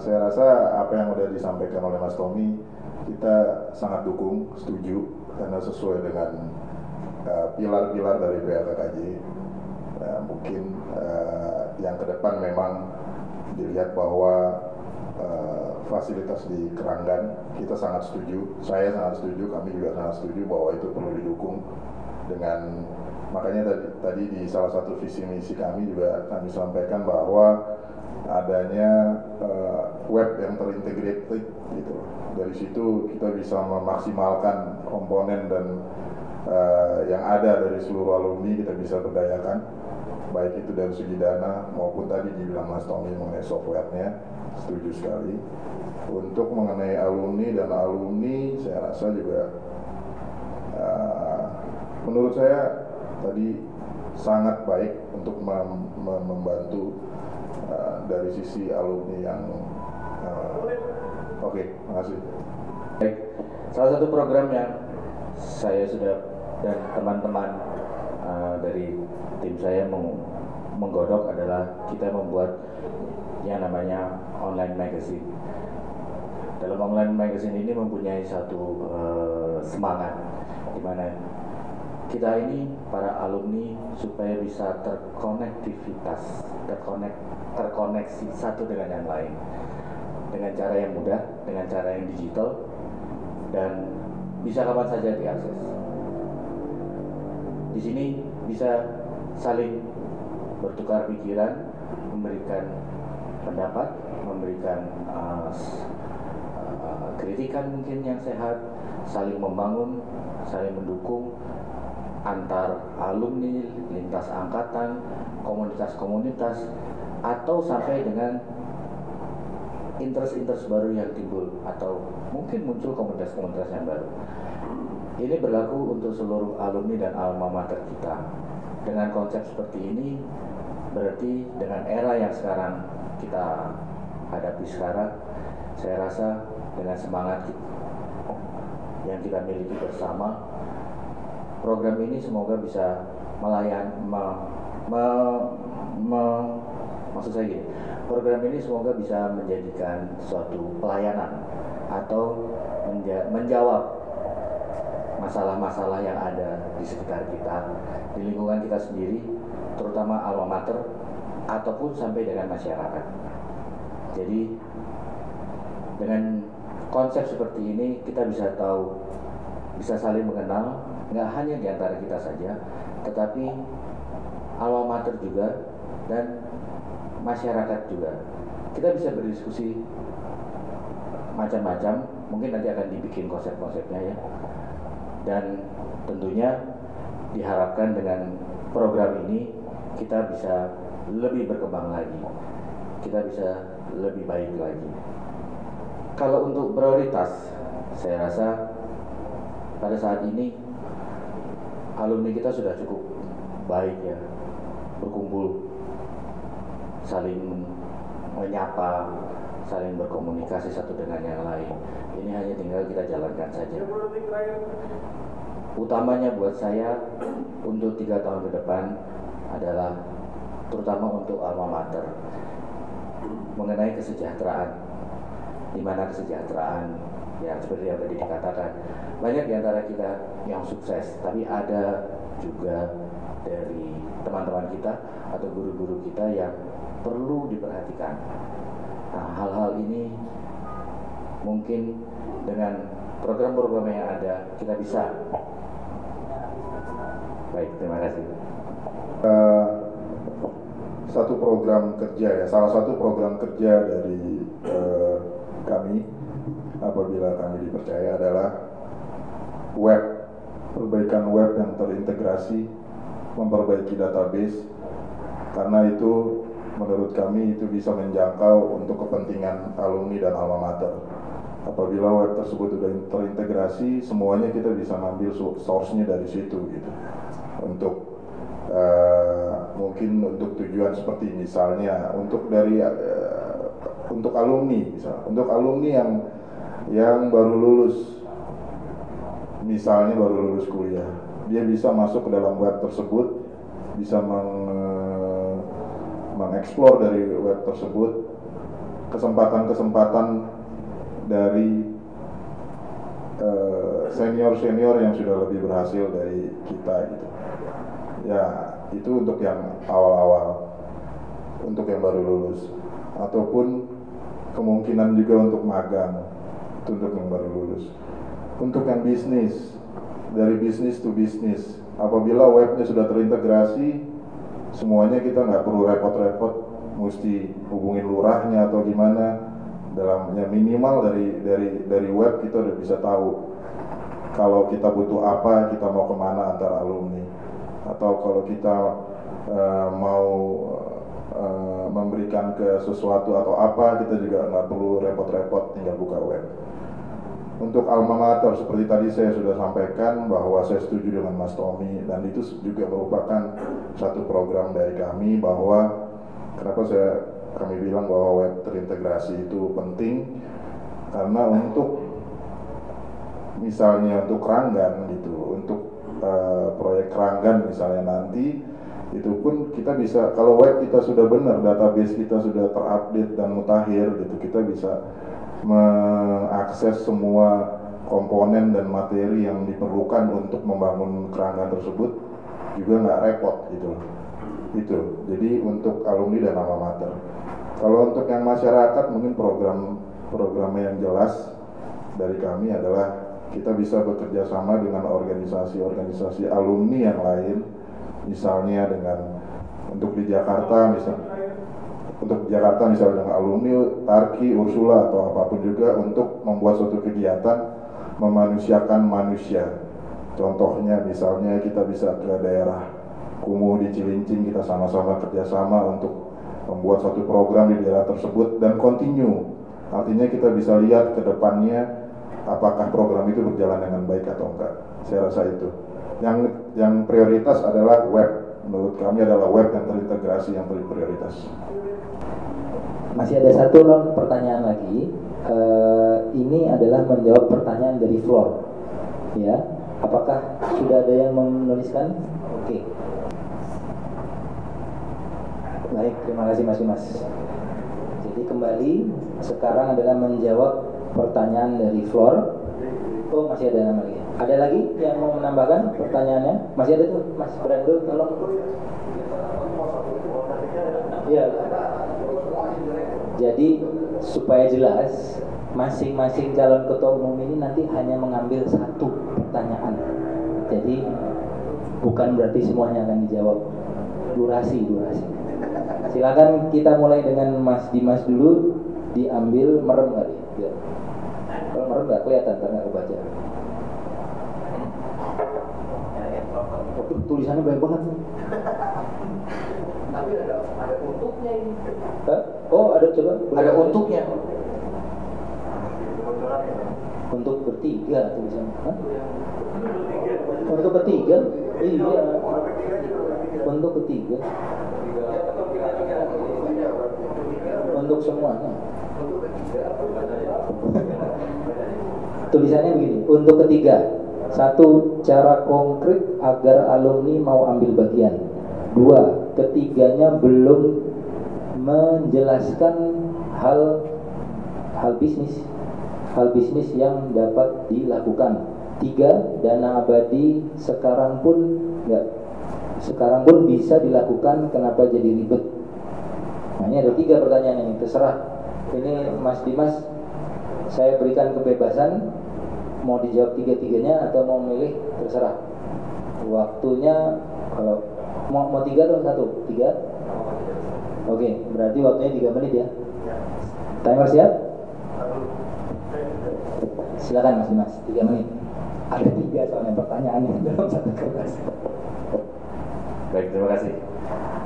[SPEAKER 1] saya rasa apa yang sudah disampaikan oleh Mas Tommy kita sangat dukung, setuju, karena sesuai dengan pilar-pilar dari PLKKJ. Mungkin yang ke depan memang dilihat bahwa fasilitas di Keranggan kita sangat setuju, saya sangat setuju, kami juga sangat setuju bahwa itu perlu didukung dengan, makanya tadi di salah satu visi misi kami juga kami sampaikan bahwa adanya web yang terintegrated gitu. Dari situ kita bisa memaksimalkan komponen dan yang ada dari seluruh alumni, kita bisa berdayakan, baik itu dari segi dana maupun tadi dibilang Mas Tommy mengenai softwarenya, setuju sekali. Untuk mengenai alumni dan alumni, saya rasa juga menurut saya tadi sangat baik untuk membantu dari sisi alumni yang oke, makasih.
[SPEAKER 7] Baik, salah satu program yang saya sudah dan teman-teman dari tim saya menggodok adalah kita membuat yang namanya online magazine. Dalam online magazine ini mempunyai satu semangat di mana kita ini para alumni supaya bisa terkoneksi satu dengan yang lain dengan cara yang mudah, dengan cara yang digital, dan bisa kapan saja diakses. Di sini bisa saling bertukar pikiran, memberikan pendapat, memberikan kritikan mungkin yang sehat, saling membangun, saling mendukung antar alumni, lintas angkatan, komunitas-komunitas, atau sampai dengan interest baru yang timbul, atau mungkin muncul komunitas-komunitas yang baru. Ini berlaku untuk seluruh alumni dan alma mater kita. Dengan konsep seperti ini, berarti dengan era yang sekarang kita hadapi sekarang, saya rasa dengan semangat yang kita miliki bersama, program ini semoga bisa maksud saya gini, program ini semoga bisa menjadikan suatu pelayanan atau menjawab masalah-masalah yang ada di sekitar kita, di lingkungan kita sendiri, terutama alma mater ataupun sampai dengan masyarakat. Jadi dengan konsep seperti ini kita bisa tahu, bisa saling mengenal, nggak hanya di antara kita saja, tetapi alma mater juga dan masyarakat juga. Kita bisa berdiskusi macam-macam, mungkin nanti akan dibikin konsep-konsepnya ya. Dan tentunya diharapkan dengan program ini kita bisa lebih berkembang lagi, kita bisa lebih baik lagi. Kalau untuk prioritas, saya rasa pada saat ini alumni kita sudah cukup baik ya, berkumpul, saling menyapa, saling berkomunikasi satu dengan yang lain. Ini hanya tinggal kita jalankan saja. Utamanya buat saya untuk 3 tahun ke depan adalah terutama untuk alma mater mengenai kesejahteraan, di mana kesejahteraan Ya seperti yang tadi dikatakan, banyak di antara kita yang sukses, tapi ada juga dari teman-teman kita atau guru-guru kita yang perlu diperhatikan. Nah, hal-hal ini mungkin dengan program-program yang ada kita bisa. Baik, terima kasih.
[SPEAKER 1] Satu program kerja ya, salah satu program kerja dari kami apabila kami dipercaya adalah web, perbaikan web yang terintegrasi, memperbaiki database, karena itu menurut kami itu bisa menjangkau untuk kepentingan alumni dan alma mater. Apabila web tersebut sudah terintegrasi, semuanya kita bisa ngambil source-nya dari situ gitu. Untuk mungkin untuk tujuan seperti misalnya untuk dari untuk alumni, misalnya untuk alumni yang baru lulus, misalnya baru lulus kuliah, dia bisa masuk ke dalam web tersebut, bisa mengeksplor dari web tersebut kesempatan-kesempatan dari senior-senior yang sudah lebih berhasil dari kita gitu. Ya, itu untuk yang awal-awal, untuk yang baru lulus, ataupun kemungkinan juga untuk magang, itu untuk yang baru lulus. Untuk yang bisnis, dari bisnis to bisnis, apabila webnya sudah terintegrasi, semuanya kita nggak perlu repot-repot, mesti hubungin lurahnya atau gimana. Dalamnya minimal dari web kita udah bisa tahu kalau kita butuh apa, kita mau kemana antar alumni, atau kalau kita mau memberikan ke sesuatu atau apa, kita juga nggak perlu repot-repot, tinggal buka web. Untuk alma mater seperti tadi saya sudah sampaikan bahwa saya setuju dengan Mas Tommy, dan itu juga merupakan satu program dari kami bahwa kenapa kami bilang bahwa web terintegrasi itu penting, karena untuk misalnya untuk Ranggan gitu, untuk proyek Ranggan misalnya nanti, itu pun kita bisa, kalau web kita sudah benar, database kita sudah terupdate dan mutakhir gitu, kita bisa mengakses semua komponen dan materi yang diperlukan untuk membangun keranggan tersebut, juga nggak repot gitu. Itu jadi untuk alumni dan alma mater. Kalau untuk yang masyarakat, mungkin programnya yang jelas dari kami adalah kita bisa bekerja sama dengan organisasi-organisasi alumni yang lain, misalnya untuk di Jakarta misalnya dengan alumni Tarki, Ursula atau apapun juga, untuk membuat suatu kegiatan memanusiakan manusia. Contohnya misalnya kita bisa ke daerah Kumuh di Cilincing, kita sama-sama kerjasama untuk membuat suatu program di daerah tersebut dan continue. Artinya kita bisa lihat ke depannya apakah program itu berjalan dengan baik atau enggak. Saya rasa itu. Yang prioritas adalah web. Menurut kami adalah web yang terintegrasi yang paling prioritas.
[SPEAKER 5] Masih ada satu pertanyaan lagi. Ini adalah menjawab pertanyaan dari Floor. Ya, apakah sudah ada yang menuliskan? Oke. Baik, terima kasih Mas. Jadi kembali sekarang adalah menjawab pertanyaan dari Floor. Oh, masih ada nama lagi. Ada lagi yang mau menambahkan pertanyaannya? Masih ada tuh, Mas Brando, tolong. Iya. Jadi supaya jelas, masing-masing calon ketua umum ini nanti hanya mengambil satu pertanyaan. Jadi bukan berarti semuanya akan dijawab. Durasi. Silakan kita mulai dengan Mas Dimas dulu. Diambil, merem nggak dia? Kalau merem nggak kelihatan karena nggak kebaca. Tulisannya banyak banget.
[SPEAKER 7] Tapi ada untuknya ini.
[SPEAKER 5] Oh, ada, coba.
[SPEAKER 7] Ada untuknya.
[SPEAKER 5] Untuk bertiga tulisannya. Untuk ketiga? Iya. Untuk ketiga. Untuk semuanya. Tulisannya begini, untuk ketiga. 1. Cara konkret agar alumni mau ambil bagian. 2. Ketiganya belum menjelaskan hal bisnis. hal bisnis yang dapat dilakukan. 3, dana abadi sekarang pun bisa dilakukan, kenapa jadi ribet? Nah, ini ada 3 pertanyaan ini, terserah. Ini Mas Dimas, saya berikan kebebasan mau dijawab 3-tiganya atau mau milih, terserah. Waktunya kalau mau 3 atau 1? 3? Oke, berarti waktunya 3 menit ya. Timer siap? Silakan Mas Dimas, 3 menit. Ada 3 soalnya pertanyaannya dalam satu kertas.
[SPEAKER 6] Baik, terima kasih.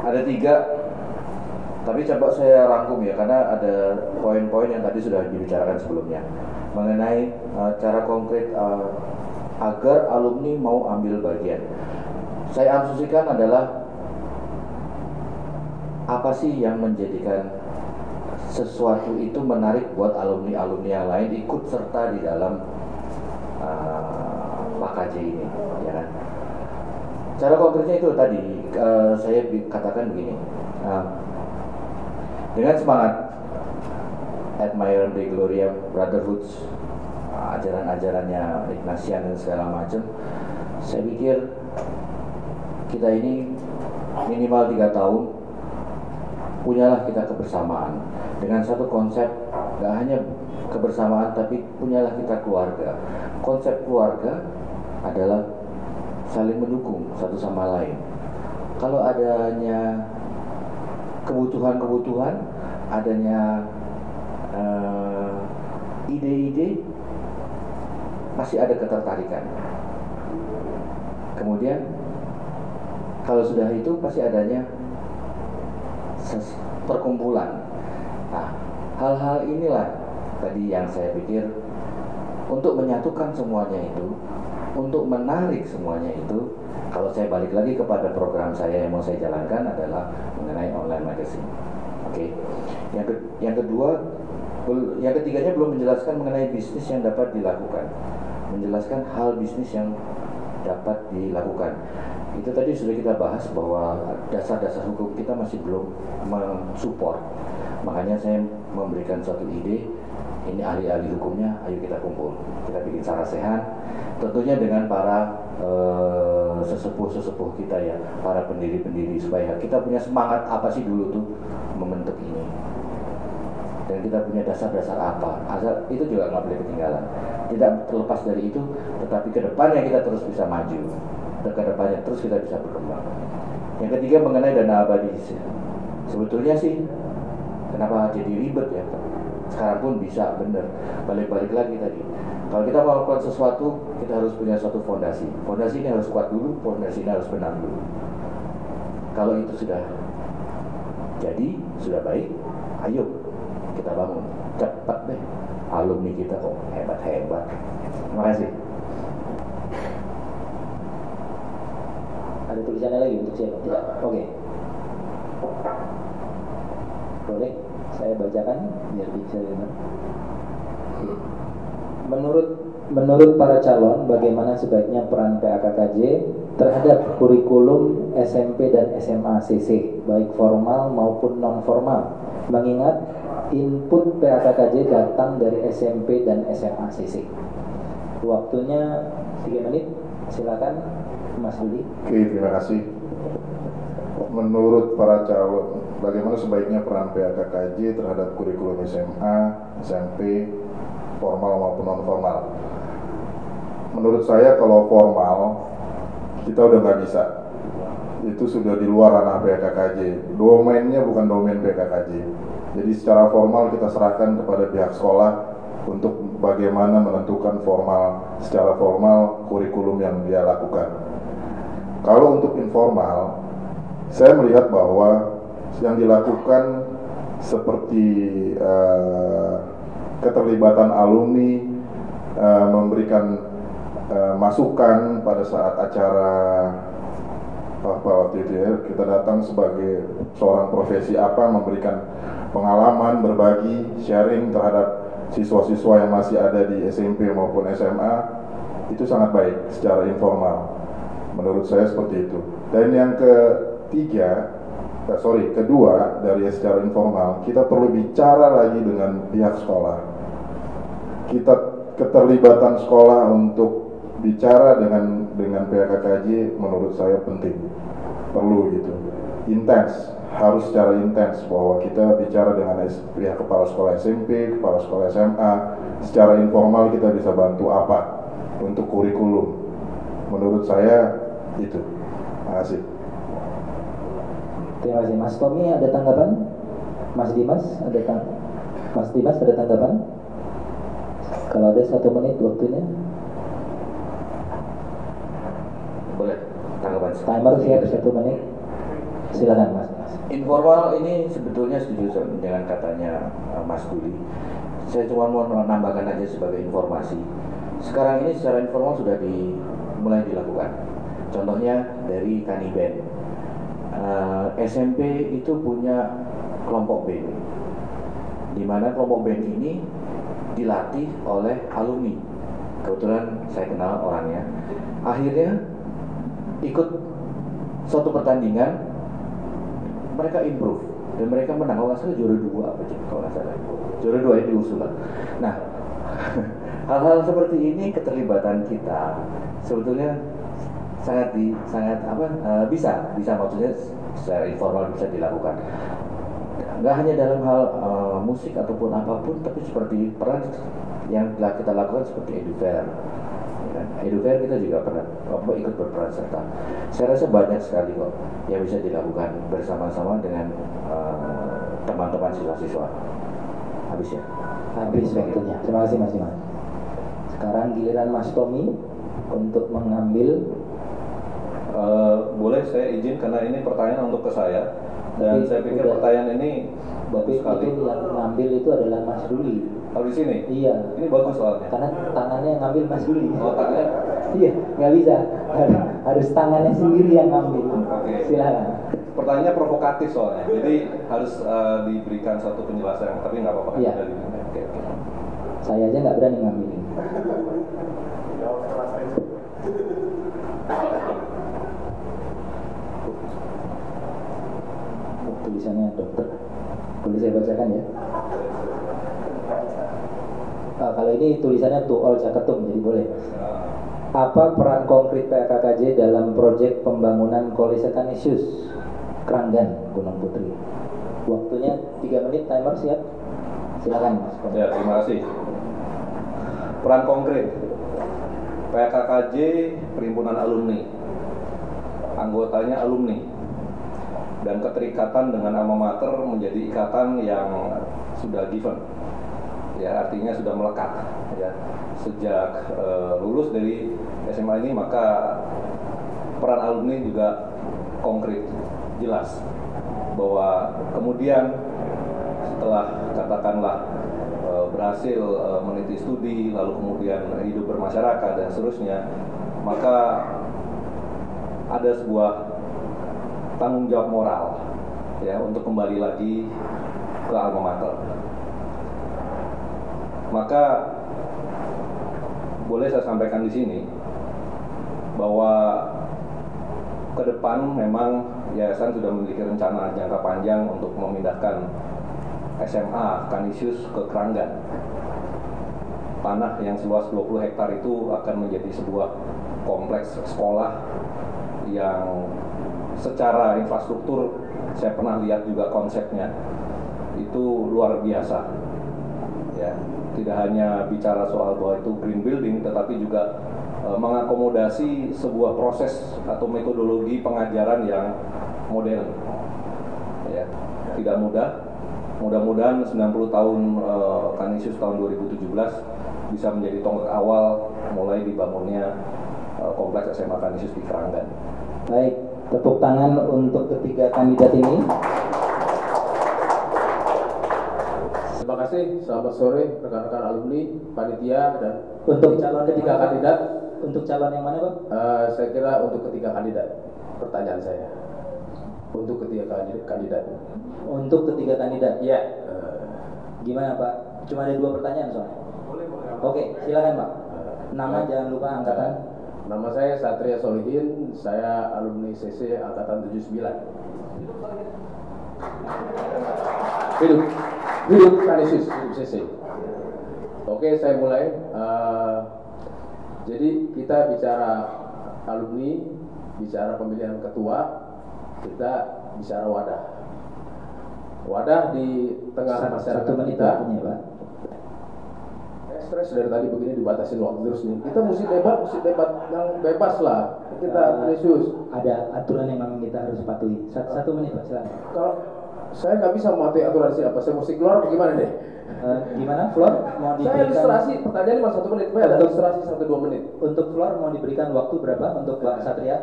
[SPEAKER 6] Ada 3, tapi coba saya rangkum ya, karena ada poin-poin yang tadi sudah dibicarakan sebelumnya mengenai cara konkret agar alumni mau ambil bagian. Saya asumsikan adalah apa sih yang menjadikan sesuatu itu menarik buat alumni-alumni yang lain ikut serta di dalam PAKJ ini, ya kan? Cara konkretnya itu tadi saya katakan begini, dengan semangat Admire Dei Gloria Brotherhood, ajaran-ajarannya Ignatian dan segala macam, saya pikir kita ini minimal 3 tahun punyalah kita kebersamaan dengan satu konsep, gak hanya kebersamaan tapi punyalah kita keluarga. Konsep keluarga adalah saling mendukung satu sama lain. Kalau adanya kebutuhan-kebutuhan, adanya ide-ide, pasti ada ketertarikan. Kemudian kalau sudah itu pasti adanya perkumpulan. Nah, hal-hal inilah tadi yang saya pikir untuk menyatukan semuanya itu, untuk menarik semuanya itu. Kalau saya balik lagi kepada program saya yang mau saya jalankan adalah mengenai online magazine. Oke. Yang ketiganya belum menjelaskan mengenai bisnis yang dapat dilakukan, menjelaskan hal bisnis yang dapat dilakukan. Itu tadi sudah kita bahas bahwa dasar-dasar hukum kita masih belum mensupport. Makanya saya memberikan suatu ide, ini ahli-ahli hukumnya, ayo kita kumpul, kita bikin sarasehan, tentunya dengan para sesepuh-sesepuh kita ya, para pendiri-pendiri, supaya kita punya semangat apa sih dulu tuh membentuk ini, dan kita punya dasar-dasar apa, asal itu juga nggak boleh ketinggalan. Tidak terlepas dari itu, tetapi ke depannya kita terus bisa maju, dan ke depannya terus kita bisa berkembang. Yang ketiga mengenai dana abadi, sebetulnya sih kenapa jadi ribet ya? Sekarang pun bisa, bener. Balik-balik lagi tadi, kalau kita melakukan sesuatu, kita harus punya suatu fondasi. Fondasi ini harus kuat dulu, fondasi ini harus benar dulu. Kalau itu sudah jadi, sudah baik, ayo kita bangun. Cepat deh, alumni kita kok hebat-hebat. Terima kasih.
[SPEAKER 5] Ada tulisannya lagi untuk siapa? Tidak? Oke. Boleh saya bacakan biar bisa dengar. Menurut para calon, bagaimana sebaiknya peran PAKKJ terhadap kurikulum SMP dan SMA CC, baik formal maupun non formal, mengingat input PAKKJ datang dari SMP dan SMA CC. Waktunya 3 menit, silakan Mas Budi.
[SPEAKER 1] Oke, terima kasih. Menurut para calon, bagaimana sebaiknya peran PAKKJ terhadap kurikulum SMA, SMP, formal maupun non formal? Menurut saya kalau formal kita udah nggak bisa, itu sudah di luar ranah PAKKJ, domainnya bukan domain PAKKJ. Jadi secara formal kita serahkan kepada pihak sekolah untuk bagaimana menentukan secara formal kurikulum yang dia lakukan. Kalau untuk informal, saya melihat bahwa yang dilakukan seperti keterlibatan alumni, memberikan masukan pada saat acara waktu itu ya, kita datang sebagai seorang profesi apa, memberikan pengalaman, berbagi, sharing terhadap siswa-siswa yang masih ada di SMP maupun SMA, itu sangat baik secara informal. Menurut saya seperti itu. Dan yang kedua dari secara informal, kita perlu bicara lagi dengan pihak sekolah. keterlibatan sekolah untuk bicara dengan PKKJ menurut saya penting, perlu gitu, intens, harus secara intens bahwa kita bicara dengan pihak kepala sekolah SMP, kepala sekolah SMA, secara informal kita bisa bantu apa untuk kurikulum. Menurut saya itu. Terima kasih.
[SPEAKER 5] Terima kasih. Mas Tommy ada tanggapan? Mas Dimas ada tanggapan? Kalau ada 1 menit waktunya.
[SPEAKER 7] Boleh tanggapan?
[SPEAKER 5] Timer siap 1 menit. Silakan Mas.
[SPEAKER 7] Informal ini sebetulnya setuju dengan katanya Mas Duli. Saya cuma mau menambahkan aja sebagai informasi. Sekarang ini secara informal sudah mulai dilakukan. Contohnya dari Kaniben. SMP itu punya kelompok band, di mana kelompok band ini dilatih oleh alumni. Kebetulan saya kenal orangnya. Akhirnya ikut suatu pertandingan, mereka improve dan mereka menang. Kalau nggak salah juara 2 apa sih? Kalau nggak salah juara 2 yang diusul. Nah, hal-hal seperti ini keterlibatan kita sebetulnya bisa maksudnya secara informal bisa dilakukan. Nggak hanya dalam hal musik ataupun apapun, tapi seperti peran yang telah kita lakukan seperti Edufair. Edufair kita juga pernah ikut berperan serta. Saya rasa banyak sekali kok yang bisa dilakukan bersama-sama dengan teman-teman siswa-siswa. Habis ya?
[SPEAKER 5] Habis waktunya. Terima kasih Mas Dimas. Sekarang giliran Mas Tommy untuk mengambil.
[SPEAKER 6] Boleh saya izin karena ini pertanyaan untuk ke saya dan saya pikir pertanyaan ini bagus sekali.
[SPEAKER 5] Itu yang ngambil itu adalah Mas Duli.
[SPEAKER 6] Di sini?
[SPEAKER 5] Iya.
[SPEAKER 6] Ini bagus soalnya.
[SPEAKER 5] Karena tangannya yang ngambil Mas Duli.
[SPEAKER 6] Oh, tangannya?
[SPEAKER 5] Iya, nggak bisa. Harus tangannya sendiri yang ngambil.
[SPEAKER 6] Oke.
[SPEAKER 5] Silakan.
[SPEAKER 6] Pertanyaannya provokatif soalnya, jadi harus diberikan satu penjelasan, tapi nggak apa-apa.
[SPEAKER 5] Iya.
[SPEAKER 6] Oke.
[SPEAKER 5] Saya aja nggak berani ngambilin. Tulisannya dokter. Boleh saya bacakan ya? Kalau ini tulisannya to all Caketum, jadi boleh. Apa peran konkret PKKJ dalam proyek pembangunan Kolese Kanisius Kranggan Gunung Putri? Waktunya 3 menit, timer siap. Silakan Mas.
[SPEAKER 6] Ya, terima kasih. Peran konkret PKKJ Perhimpunan Alumni, anggotanya alumni, dan keterikatan dengan alma mater menjadi ikatan yang sudah given, ya artinya sudah melekat, ya sejak lulus dari SMA ini, maka peran alumni juga konkret, jelas bahwa kemudian setelah katakanlah berhasil meniti studi, lalu kemudian hidup bermasyarakat dan seterusnya, maka ada sebuah tanggung jawab moral ya untuk kembali lagi ke alma mater. Maka boleh saya sampaikan di sini bahwa ke depan memang yayasan sudah memiliki rencana jangka panjang untuk memindahkan SMA Kanisius ke Kranggan. Tanah yang seluas 20 hektar itu akan menjadi sebuah kompleks sekolah yang secara infrastruktur saya pernah lihat juga konsepnya itu luar biasa, ya tidak hanya bicara soal bahwa itu green building, tetapi juga mengakomodasi sebuah proses atau metodologi pengajaran yang modern, ya tidak mudah. Mudah-mudahan 90 tahun Kanisius tahun 2017 bisa menjadi tonggak awal mulai dibangunnya kompleks SMA Kanisius di Kranggan.
[SPEAKER 5] Baik, tepuk tangan untuk ketiga kandidat ini.
[SPEAKER 8] Terima kasih, selamat sore rekan-rekan alumni, panitia, dan
[SPEAKER 5] Untuk calon
[SPEAKER 8] ketiga kandidat.
[SPEAKER 5] Untuk calon yang mana Pak?
[SPEAKER 8] Saya kira untuk ketiga kandidat, pertanyaan saya. Untuk ketiga kandidat.
[SPEAKER 5] Untuk ketiga kandidat.
[SPEAKER 8] Iya.
[SPEAKER 5] Gimana Pak? Cuma ada 2 pertanyaan soalnya. Oke, silakan Pak. Nama jangan lupa angkatan.
[SPEAKER 8] Nama saya Satria Solihin, saya alumni CC Angkatan 79. Hidup Kanisius, hidup CC. Oke, saya mulai. Jadi kita bicara alumni, bicara pemilihan ketua, kita bicara wadah. Wadah di tengah masyarakat kita.
[SPEAKER 5] Pak.
[SPEAKER 8] Stres dari tadi begini dibatasin waktu terus nih. Kita mesti debat yang bebas lah. Kita precious.
[SPEAKER 5] Ada aturan yang memang kita harus patuhi. Satu menit Pak, silakan.
[SPEAKER 8] Kalau saya nggak bisa mematuhi aturan siapa, saya mesti keluar bagaimana deh?
[SPEAKER 5] Gimana Flor? Mau
[SPEAKER 8] Saya
[SPEAKER 5] diberikan
[SPEAKER 8] ilustrasi pertanyaan cuma 1 menit, ada ilustrasi 1-2 menit.
[SPEAKER 5] untuk Flor mau diberikan waktu berapa untuk Pak Satria?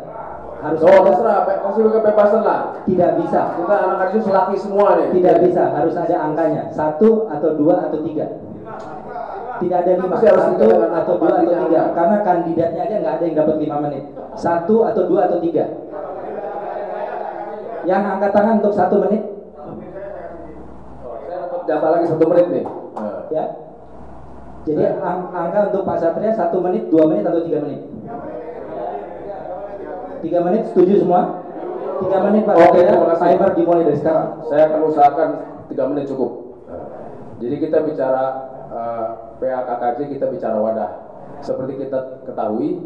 [SPEAKER 5] Harus
[SPEAKER 8] Terserah, kasih kebebasan lah.
[SPEAKER 5] Tidak bisa.
[SPEAKER 8] Kita anak-anak itu laki semua nih.
[SPEAKER 5] Tidak bisa, harus ada angkanya. 1 atau 2 atau 3. Tidak ada 5,
[SPEAKER 8] Pasti harus
[SPEAKER 5] 1
[SPEAKER 8] dikatakan
[SPEAKER 5] atau 2 atau 3.
[SPEAKER 8] artinya.
[SPEAKER 5] Karena kandidatnya aja nggak ada yang dapat 5 menit. 1 atau 2 atau 3. Yang angkat tangan untuk 1 menit.
[SPEAKER 8] Saya dapat jatah lagi 1 menit nih.
[SPEAKER 5] Ya. Jadi angka untuk Pak Satria 1 menit, 2 menit atau 3 menit? 3 menit, setuju semua? 3 menit Pak
[SPEAKER 8] Oke,
[SPEAKER 5] Satria,
[SPEAKER 8] terima kasih.
[SPEAKER 5] timer dimulai dari sekarang.
[SPEAKER 8] Saya akan usahakan 3 menit cukup. Jadi kita bicara PAKKJ, kita bicara wadah. Seperti kita ketahui,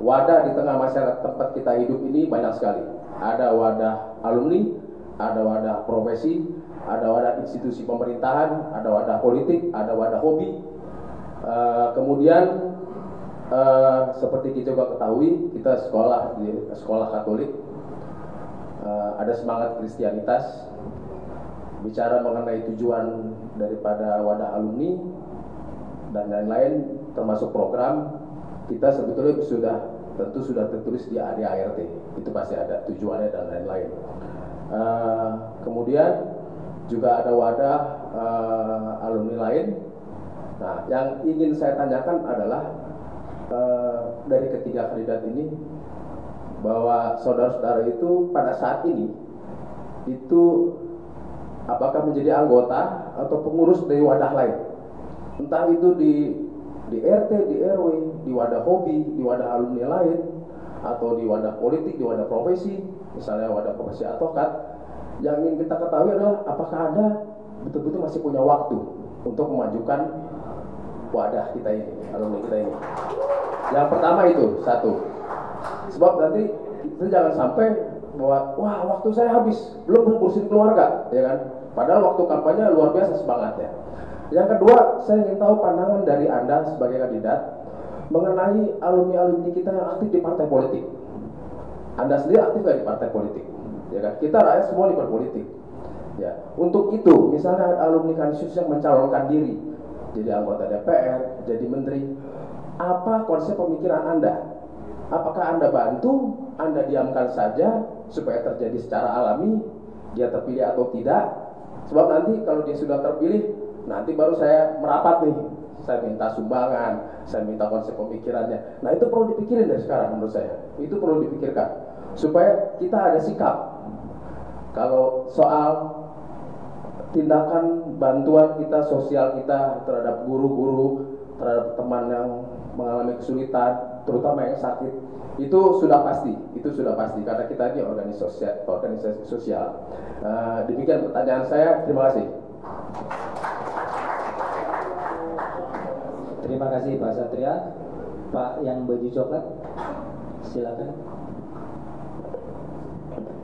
[SPEAKER 8] wadah di tengah masyarakat tempat kita hidup ini banyak sekali. Ada wadah alumni, ada wadah profesi, ada wadah institusi pemerintahan, ada wadah politik, ada wadah hobi. Kemudian seperti kita juga ketahui, kita sekolah di sekolah Katolik, ada semangat Kristianitas. Bicara mengenai tujuan daripada wadah alumni dan lain-lain, termasuk program, kita sebetulnya sudah tertulis di ADART. Itu pasti ada tujuannya dan lain-lain. Kemudian juga ada wadah alumni lain. Nah, yang ingin saya tanyakan adalah dari ketiga kandidat ini, bahwa saudara-saudara itu pada saat ini itu apakah menjadi anggota atau pengurus dari wadah lain, entah itu di RT, di RW, di wadah hobi, di wadah alumni lain, atau di wadah politik, di wadah profesi, misalnya wadah profesi advokat. Yang ingin kita ketahui adalah apakah Anda betul-betul masih punya waktu untuk memajukan wadah kita ini, alumni kita ini. Yang pertama itu, 1. Sebab nanti kita jangan sampai bahwa wah waktu saya habis, belum ngurusin keluarga, ya kan? Padahal waktu kampanye luar biasa semangatnya. Yang kedua, saya ingin tahu pandangan dari Anda sebagai kandidat mengenai alumni-alumni kita yang aktif di partai politik. Anda sendiri aktif nggak di partai politik? Ya kan? Kita rakyat semua di berpolitik. Ya. Untuk itu, misalnya alumni Kanisius yang mencalonkan diri jadi anggota DPR, jadi menteri, apa konsep pemikiran Anda? Apakah Anda bantu, Anda diamkan saja supaya terjadi secara alami, dia terpilih atau tidak? Sebab nanti kalau dia sudah terpilih, nanti baru saya merapat nih, saya minta sumbangan, saya minta konsep pemikirannya. Nah itu perlu dipikirin dari sekarang menurut saya. Itu perlu dipikirkan supaya kita ada sikap. Kalau soal tindakan bantuan kita, sosial kita terhadap guru-guru, terhadap teman yang mengalami kesulitan, terutama yang sakit, itu sudah pasti karena kita ini organisasi sosial. Demikian pertanyaan saya. Terima kasih.
[SPEAKER 5] Terima kasih Pak Satria. Pak yang baju coklat, silakan.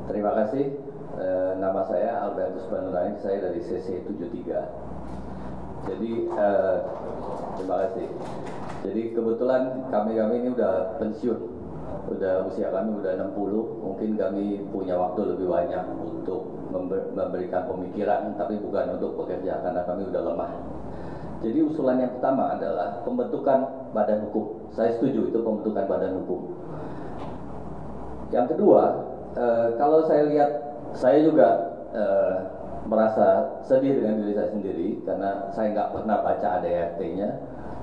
[SPEAKER 7] Terima kasih. Nama saya Albertus Banurain, saya dari CC 73. Jadi terima kasih. Jadi kebetulan kami ini udah pensiun, usia kami udah 60. Mungkin kami punya waktu lebih banyak untuk memberikan pemikiran, tapi bukan untuk bekerja karena kami udah lemah. Jadi usulan yang pertama adalah pembentukan badan hukum. Saya setuju itu pembentukan badan hukum. Yang kedua, kalau saya lihat, saya juga merasa sedih dengan diri saya sendiri karena saya nggak pernah baca ADART-nya.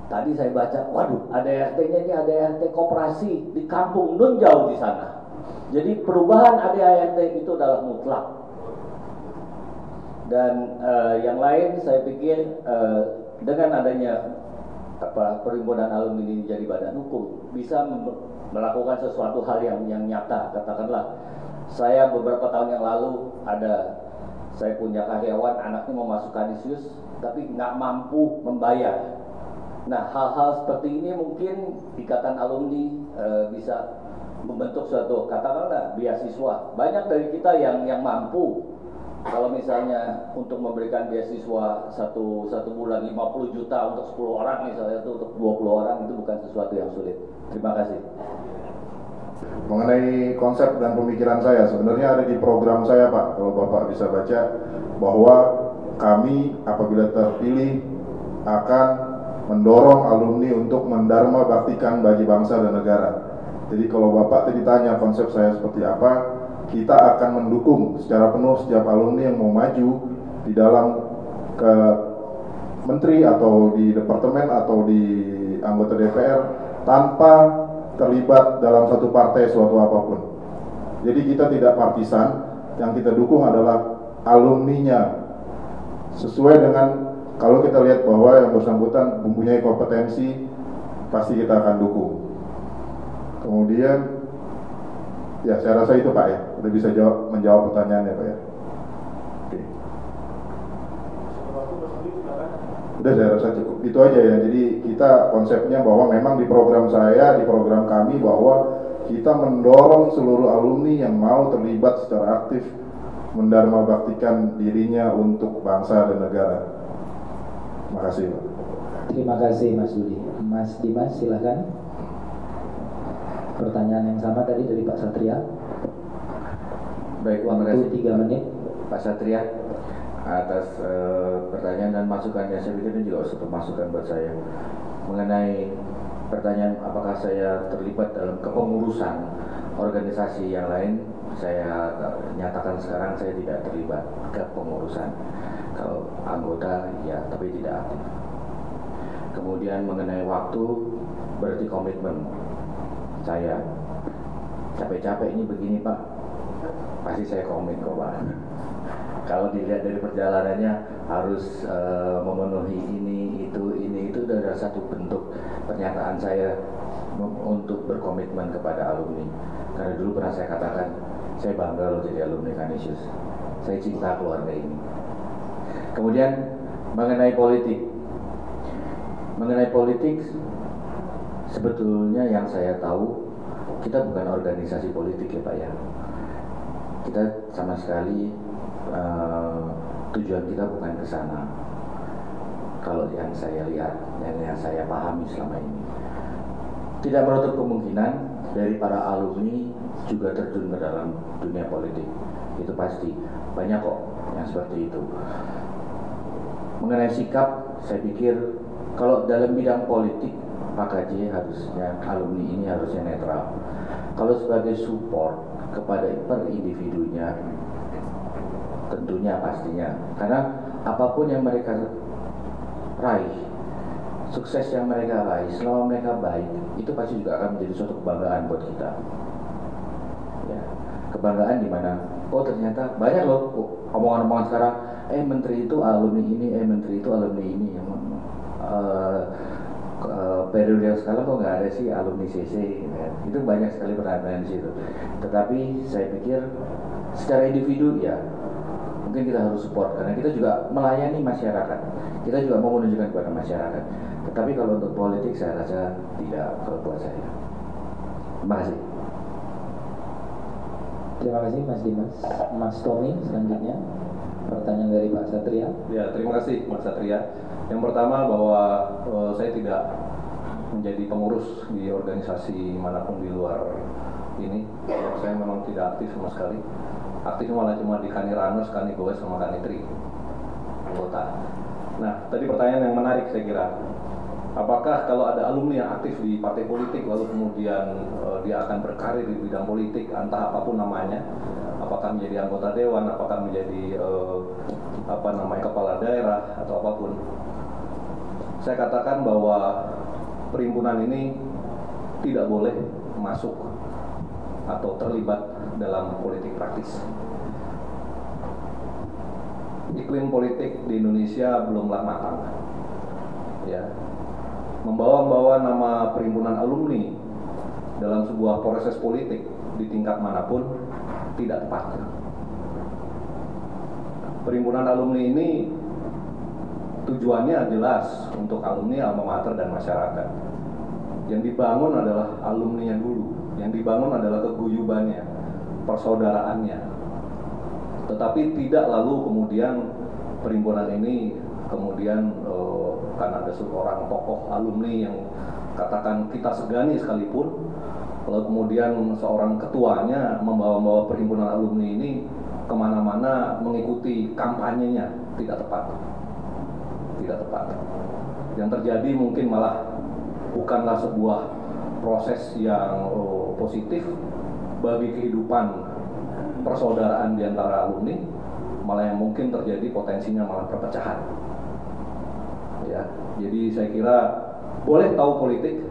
[SPEAKER 7] Tadi saya baca, waduh, ADART-nya ini ADART koperasi di kampung nun jauh di sana. Jadi perubahan ADART itu adalah mutlak. Dan yang lain saya pikir dengan adanya perhimpunan alumni ini jadi badan hukum bisa melakukan sesuatu hal yang nyata. Katakanlah saya beberapa tahun yang lalu saya punya karyawan, anaknya mau masuk Kanisius tapi nggak mampu membayar.
[SPEAKER 9] Nah, hal-hal seperti ini mungkin ikatan alumni bisa membentuk suatu katakanlah beasiswa. Banyak dari kita yang mampu. Kalau misalnya untuk memberikan beasiswa satu bulan 50 juta untuk 10 orang misalnya, itu untuk 20 orang itu bukan sesuatu yang sulit. Terima kasih.
[SPEAKER 1] Mengenai konsep dan pemikiran saya, sebenarnya ada di program saya Pak, kalau Bapak bisa baca, bahwa kami apabila terpilih akan mendorong alumni untuk mendharma baktikan bagi bangsa dan negara. Jadi kalau Bapak tadi tanya konsep saya seperti apa, kita akan mendukung secara penuh setiap alumni yang mau maju di dalam ke menteri atau di departemen atau di anggota DPR tanpa terlibat dalam satu partai suatu apapun. Jadi kita tidak partisan, yang kita dukung adalah alumninya. Sesuai dengan kalau kita lihat bahwa yang bersangkutan mempunyai kompetensi, pasti kita akan dukung. Kemudian ya saya rasa itu Pak ya, udah bisa menjawab pertanyaannya Pak ya. Oke. Udah saya rasa cukup, itu aja ya. Jadi kita konsepnya bahwa memang di program saya, di program kami bahwa kita mendorong seluruh alumni yang mau terlibat secara aktif mendharma baktikan dirinya untuk bangsa dan negara. Terima kasih Pak.
[SPEAKER 5] Terima kasih Mas Budi. Mas Dimas silahkan. Pertanyaan yang sama tadi dari Pak Satria.
[SPEAKER 7] Baik, terima
[SPEAKER 5] Waktu
[SPEAKER 7] kasih
[SPEAKER 5] 3 menit.
[SPEAKER 7] Pak Satria atas pertanyaan dan masukannya. Saya pikir ini juga satu masukan buat saya mengenai pertanyaan apakah saya terlibat dalam kepengurusan organisasi yang lain. Saya nyatakan sekarang saya tidak terlibat kepengurusan. Kalau anggota ya, tapi tidak aktif. Kemudian mengenai waktu, berarti komitmen saya. Capek-capek ini begini Pak, pasti saya komit kok Pak. Kalau dilihat dari perjalanannya harus memenuhi ini itu adalah satu bentuk pernyataan saya untuk berkomitmen kepada alumni. Karena dulu pernah saya katakan, saya bangga loh jadi alumni Canisius. Saya cinta keluarga ini. Kemudian mengenai politik, sebetulnya yang saya tahu, kita bukan organisasi politik ya Pak ya. Kita sama sekali tujuan kita bukan ke sana. Kalau yang saya lihat dan yang saya pahami selama ini, tidak menutup kemungkinan dari para alumni juga terjun ke dalam dunia politik. Itu pasti, banyak kok yang seperti itu. Mengenai sikap, saya pikir kalau dalam bidang politik Pak KJ harusnya, alumni ini harusnya netral. Kalau sebagai support kepada per individunya, tentunya pastinya. Karena apapun yang mereka raih, sukses yang mereka raih, selama mereka baik, itu pasti juga akan menjadi suatu kebanggaan buat kita. Ya, kebanggaan di mana? Oh ternyata banyak loh omongan-omongan sekarang. Menteri itu alumni ini, menteri itu alumni ini. Periode yang sekarang kok nggak ada sih alumni CC, gitu kan. Itu banyak sekali pertanyaan di situ. Tetapi saya pikir secara individu ya mungkin kita harus support karena kita juga melayani masyarakat. Kita juga mau menunjukkan kepada masyarakat. Tetapi kalau untuk politik saya rasa tidak kalau buat saya. Terima kasih.
[SPEAKER 5] Terima kasih Mas Dimas. Mas Tommy selanjutnya. Pertanyaan dari Pak Satria.
[SPEAKER 6] Ya, terima kasih Mas Satria. Yang pertama bahwa saya tidak menjadi pengurus di organisasi manapun di luar ini. Saya memang tidak aktif sama sekali. Aktif malah cuma di Kani Ranus, Kani Goes, sama Kani Tri anggota. Nah, tadi pertanyaan yang menarik saya kira. Apakah kalau ada alumni yang aktif di partai politik lalu kemudian dia akan berkarir di bidang politik entah apapun namanya, apakah menjadi anggota dewan, apakah menjadi kepala daerah atau apapun. Saya katakan bahwa perhimpunan ini tidak boleh masuk atau terlibat dalam politik praktis. Iklim politik di Indonesia belumlah matang. Ya. Membawa nama perhimpunan alumni dalam sebuah proses politik di tingkat manapun tidak tepat. Perhimpunan alumni ini tujuannya jelas untuk alumni, alma mater, dan masyarakat. Yang dibangun adalah alumninya dulu, yang dibangun adalah keguyubannya, persaudaraannya. Tetapi tidak lalu kemudian perhimpunan ini kemudian karena ada seorang tokoh alumni yang katakan kita segani sekalipun, lalu kemudian seorang ketuanya membawa-bawa perhimpunan alumni ini kemana-mana mengikuti kampanyenya. Tidak tepat. Tidak tepat. Yang terjadi mungkin malah bukanlah sebuah proses yang positif bagi kehidupan persaudaraan di antara alumni, malah yang mungkin terjadi potensinya malah perpecahan. Ya, jadi saya kira boleh tahu politik,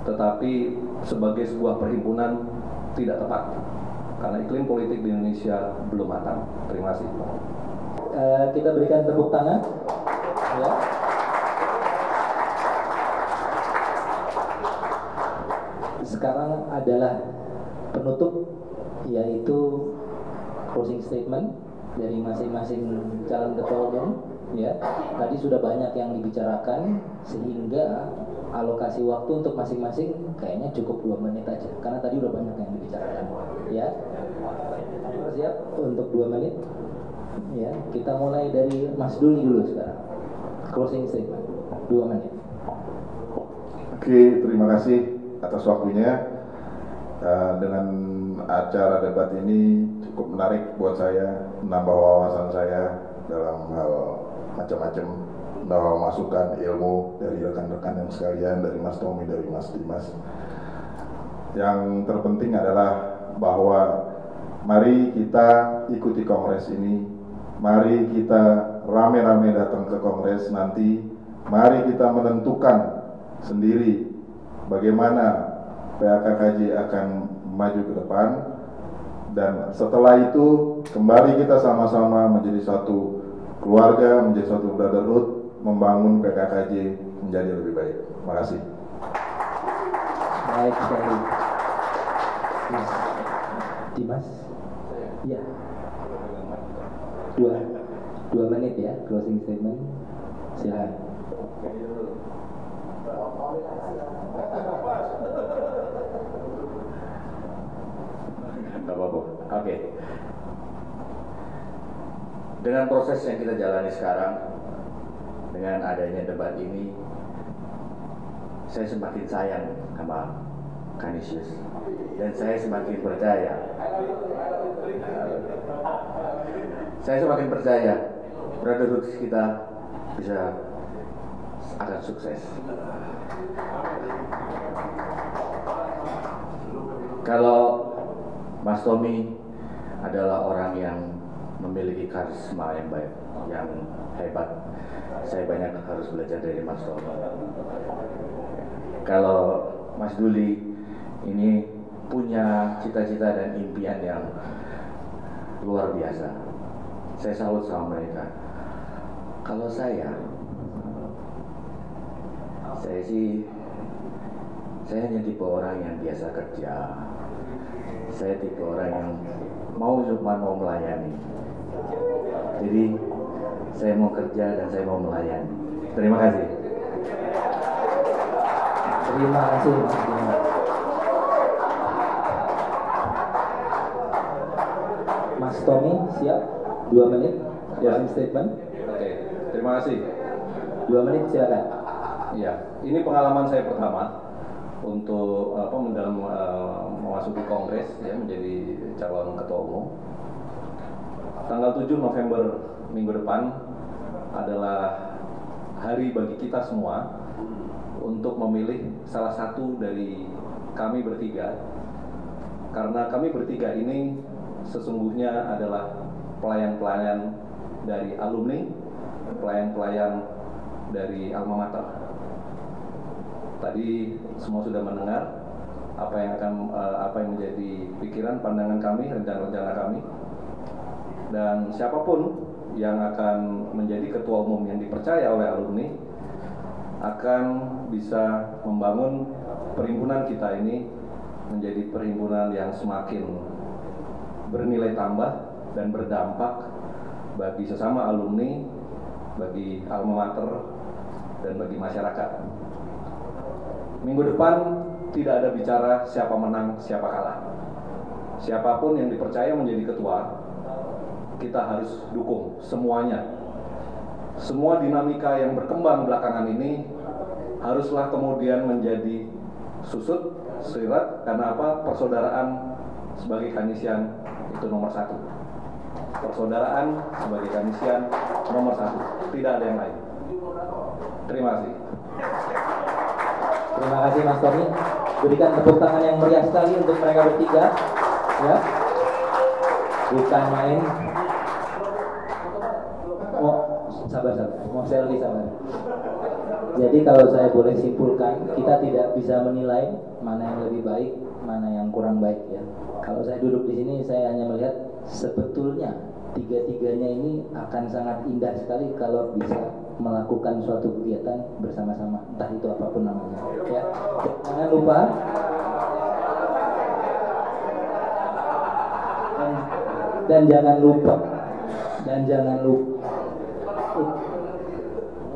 [SPEAKER 6] tetapi sebagai sebuah perhimpunan tidak tepat, karena iklim politik di Indonesia belum matang. Terima kasih.
[SPEAKER 5] Kita berikan tepuk tangan. Ya. Sekarang adalah penutup, yaitu closing statement dari masing-masing calon ketua umum. Ya, tadi sudah banyak yang dibicarakan, sehingga alokasi waktu untuk masing-masing kayaknya cukup 2 menit aja, karena tadi udah banyak yang dibicarakan. Ya, siap untuk 2 menit. Ya, kita mulai dari Mas Duli dulu sekarang. Closing statement 2 menit.
[SPEAKER 1] Oke, terima kasih atas waktunya. Dengan acara debat ini cukup menarik buat saya, menambah wawasan saya dalam hal macam-macam, menambah masukan ilmu dari rekan-rekan yang sekalian, dari Mas Tommy, dari Mas Dimas. Yang terpenting adalah bahwa mari kita ikuti kongres ini, mari kita rame-rame datang ke kongres nanti, mari kita menentukan sendiri bagaimana PAKKJ akan maju ke depan, dan setelah itu kembali kita sama-sama menjadi satu keluarga, menjadi satu brotherhood, membangun PKKJ menjadi lebih baik. Terima kasih.
[SPEAKER 5] Baik sekali. Mas Dimas, ya, 2 menit ya closing statement. Silakan.
[SPEAKER 7] Nggak apa-apa. Oke. Dengan proses yang kita jalani sekarang, dengan adanya debat ini, saya semakin sayang sama Canisius, dan saya semakin percaya. Saya semakin percaya brotherhood kita bisa akan sukses. Kalau Mas Tommy adalah orang yang memiliki karisma yang baik, yang hebat, saya banyak harus belajar dari Mas Tommy. Kalau Mas Duli ini punya cita-cita dan impian yang luar biasa, saya salut sama mereka. Kalau saya hanya tipe orang yang biasa kerja. Saya tipe orang yang mau melayani. Jadi saya mau kerja dan saya mau melayani. Terima kasih.
[SPEAKER 5] Terima kasih Mas Dimas. Mas Tommy, siap? 2 menit closing statement.
[SPEAKER 6] Oke, terima kasih.
[SPEAKER 5] 2 menit silakan.
[SPEAKER 6] Ya, ini pengalaman saya pertama untuk dalam memasuki kongres, ya, menjadi calon ketua umum. Tanggal 7 November minggu depan adalah hari bagi kita semua untuk memilih salah satu dari kami bertiga, karena kami bertiga ini sesungguhnya adalah pelayan-pelayan dari alumni, pelayan-pelayan dari alma mater. Tadi semua sudah mendengar apa yang menjadi pikiran, pandangan kami, rencana-rencana kami, dan siapapun yang akan menjadi ketua umum yang dipercaya oleh alumni akan bisa membangun perhimpunan kita ini menjadi perhimpunan yang semakin bernilai tambah dan berdampak bagi sesama alumni, bagi alma mater, dan bagi masyarakat. Minggu depan tidak ada bicara siapa menang, siapa kalah. Siapapun yang dipercaya menjadi ketua, kita harus dukung semuanya. Semua dinamika yang berkembang belakangan ini haruslah kemudian menjadi susut, sirat, karena apa? Persaudaraan sebagai Kanisian itu nomor satu. Persaudaraan sebagai Kanisian nomor satu. Tidak ada yang lain. Terima kasih.
[SPEAKER 5] Terima kasih Mas Tony. Berikan tepuk tangan yang meriah sekali untuk mereka bertiga. Ya, bukan main. Sabar. Mau selfie sabar. Jadi kalau saya boleh simpulkan, kita tidak bisa menilai mana yang lebih baik, mana yang kurang baik ya. Kalau saya duduk di sini, saya hanya melihat sebetulnya tiga-tiganya ini akan sangat indah sekali kalau bisa melakukan suatu kegiatan bersama-sama, entah itu apapun namanya. Ya, jangan lupa. Dan jangan lupa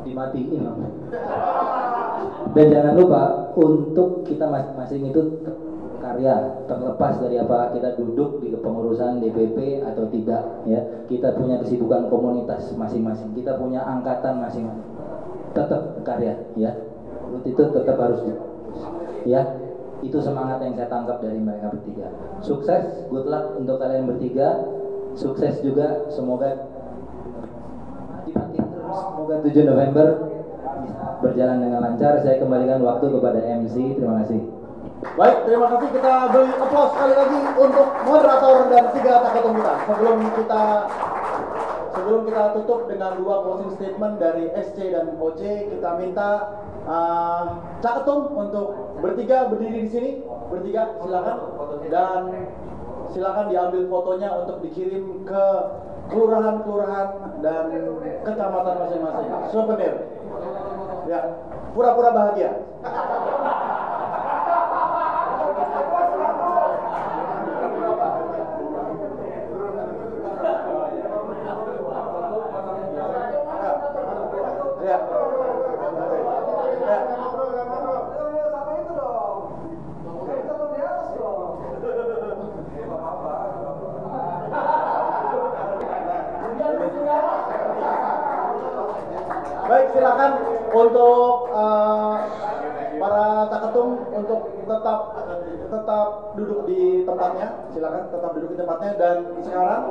[SPEAKER 5] dimatiin. Dan jangan lupa untuk kita masing-masing itu karya, terlepas dari apa kita duduk di kepengurusan DPP atau tidak ya. Kita punya kesibukan komunitas masing-masing, kita punya angkatan masing-masing. Tetap karya ya. Itu tetap harus ya. Itu semangat yang saya tangkap dari mereka bertiga. Sukses, good luck untuk kalian bertiga. Sukses juga, semoga dipakai terus. Semoga 7 November bisa berjalan dengan lancar. Saya kembalikan waktu kepada MC. Terima kasih.
[SPEAKER 2] Baik, terima kasih. Kita beri aplaus sekali lagi untuk moderator dan 3 takatum kita. Sebelum kita tutup dengan 2 closing statement dari SC dan OC, kita minta Cak Ketum untuk bertiga berdiri di sini, bertiga silakan, dan silakan diambil fotonya untuk dikirim ke kelurahan-kelurahan dan kecamatan masing-masing. Souvenir, ya, pura-pura bahagia. Ya. Baik, silakan untuk para taketum untuk tetap duduk di tempatnya. Silakan tetap duduk di tempatnya. Dan sekarang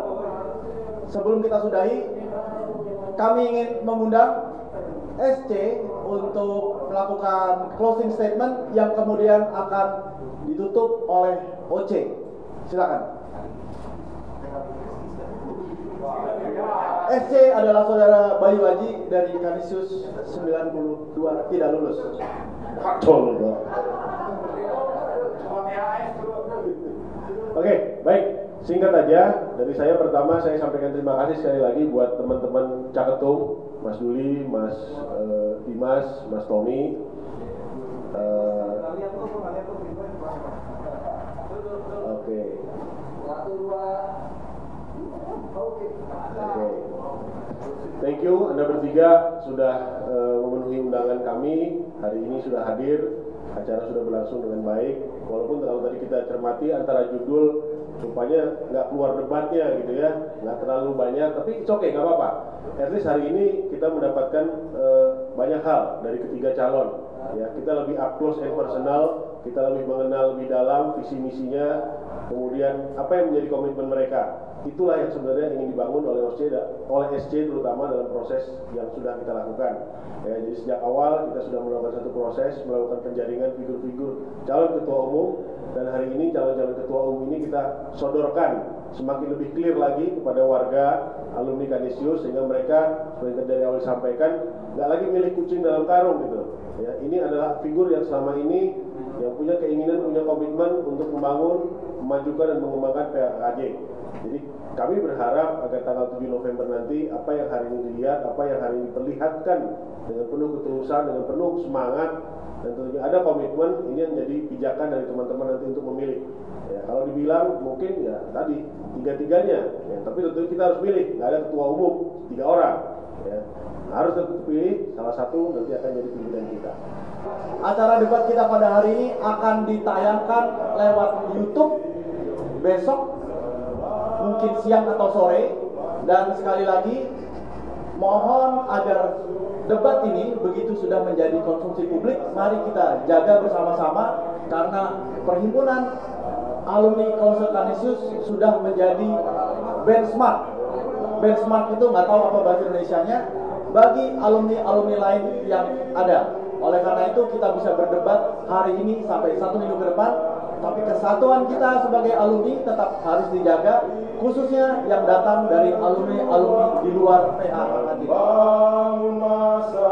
[SPEAKER 2] sebelum kita sudahi, kami ingin mengundang SC untuk melakukan closing statement yang kemudian akan ditutup oleh OC. Silakan. SC adalah saudara Bayu Haji dari Kanisius 92 tidak lulus.
[SPEAKER 10] Oke, baik. Singkat aja dari saya, pertama saya sampaikan terima kasih sekali lagi buat teman-teman Caketum, Mas Duli, Mas Dimas, Mas Tommy. Oke. Thank you, Anda bertiga sudah memenuhi undangan kami. Hari ini sudah hadir, acara sudah berlangsung dengan baik. Walaupun kalau tadi kita cermati antara judul rupanya nggak keluar debatnya gitu ya, nggak terlalu banyak, tapi it's okay, nggak apa-apa. At least hari ini kita mendapatkan banyak hal dari ketiga calon. Ya, kita lebih up close and personal, kita lebih mengenal lebih dalam visi misinya, kemudian apa yang menjadi komitmen mereka. Itulah yang sebenarnya ingin dibangun oleh SC terutama dalam proses yang sudah kita lakukan. Ya, jadi sejak awal kita sudah melakukan satu proses, melakukan penjaringan figur-figur calon ketua umum, dan hari ini calon-calon ketua umum ini kita sodorkan semakin lebih clear lagi kepada warga alumni Kanisius, sehingga mereka seperti dari awal disampaikan nggak lagi milih kucing dalam karung gitu. Ya, ini adalah figur yang selama ini yang punya keinginan, punya komitmen untuk membangun, memajukan dan mengembangkan PAKJ. Jadi kami berharap agar tanggal 7 November nanti apa yang hari ini dilihat, apa yang hari ini diperlihatkan dengan penuh ketulusan, dengan penuh semangat, dan tentunya ada komitmen, ini yang jadi pijakan dari teman-teman nanti untuk memilih. Ya, kalau dibilang mungkin ya tadi tiga-tiganya, ya, tapi tentu kita harus pilih. Nggak ada ketua umum 3 orang. Ya. Harus terpilih salah satu nanti akan jadi pimpinan kita.
[SPEAKER 2] Acara debat kita pada hari ini akan ditayangkan lewat YouTube besok, mungkin siang atau sore. Dan sekali lagi, mohon agar debat ini begitu sudah menjadi konsumsi publik, mari kita jaga bersama-sama karena perhimpunan alumni Kauser Canisius sudah menjadi benchmark. Benchmark itu nggak tahu apa bahasa Indonesianya bagi alumni-alumni lain yang ada. Oleh karena itu kita bisa berdebat hari ini sampai 1 minggu ke depan, tapi kesatuan kita sebagai alumni tetap harus dijaga, khususnya yang datang dari alumni-alumni di luar PA. Bangun masa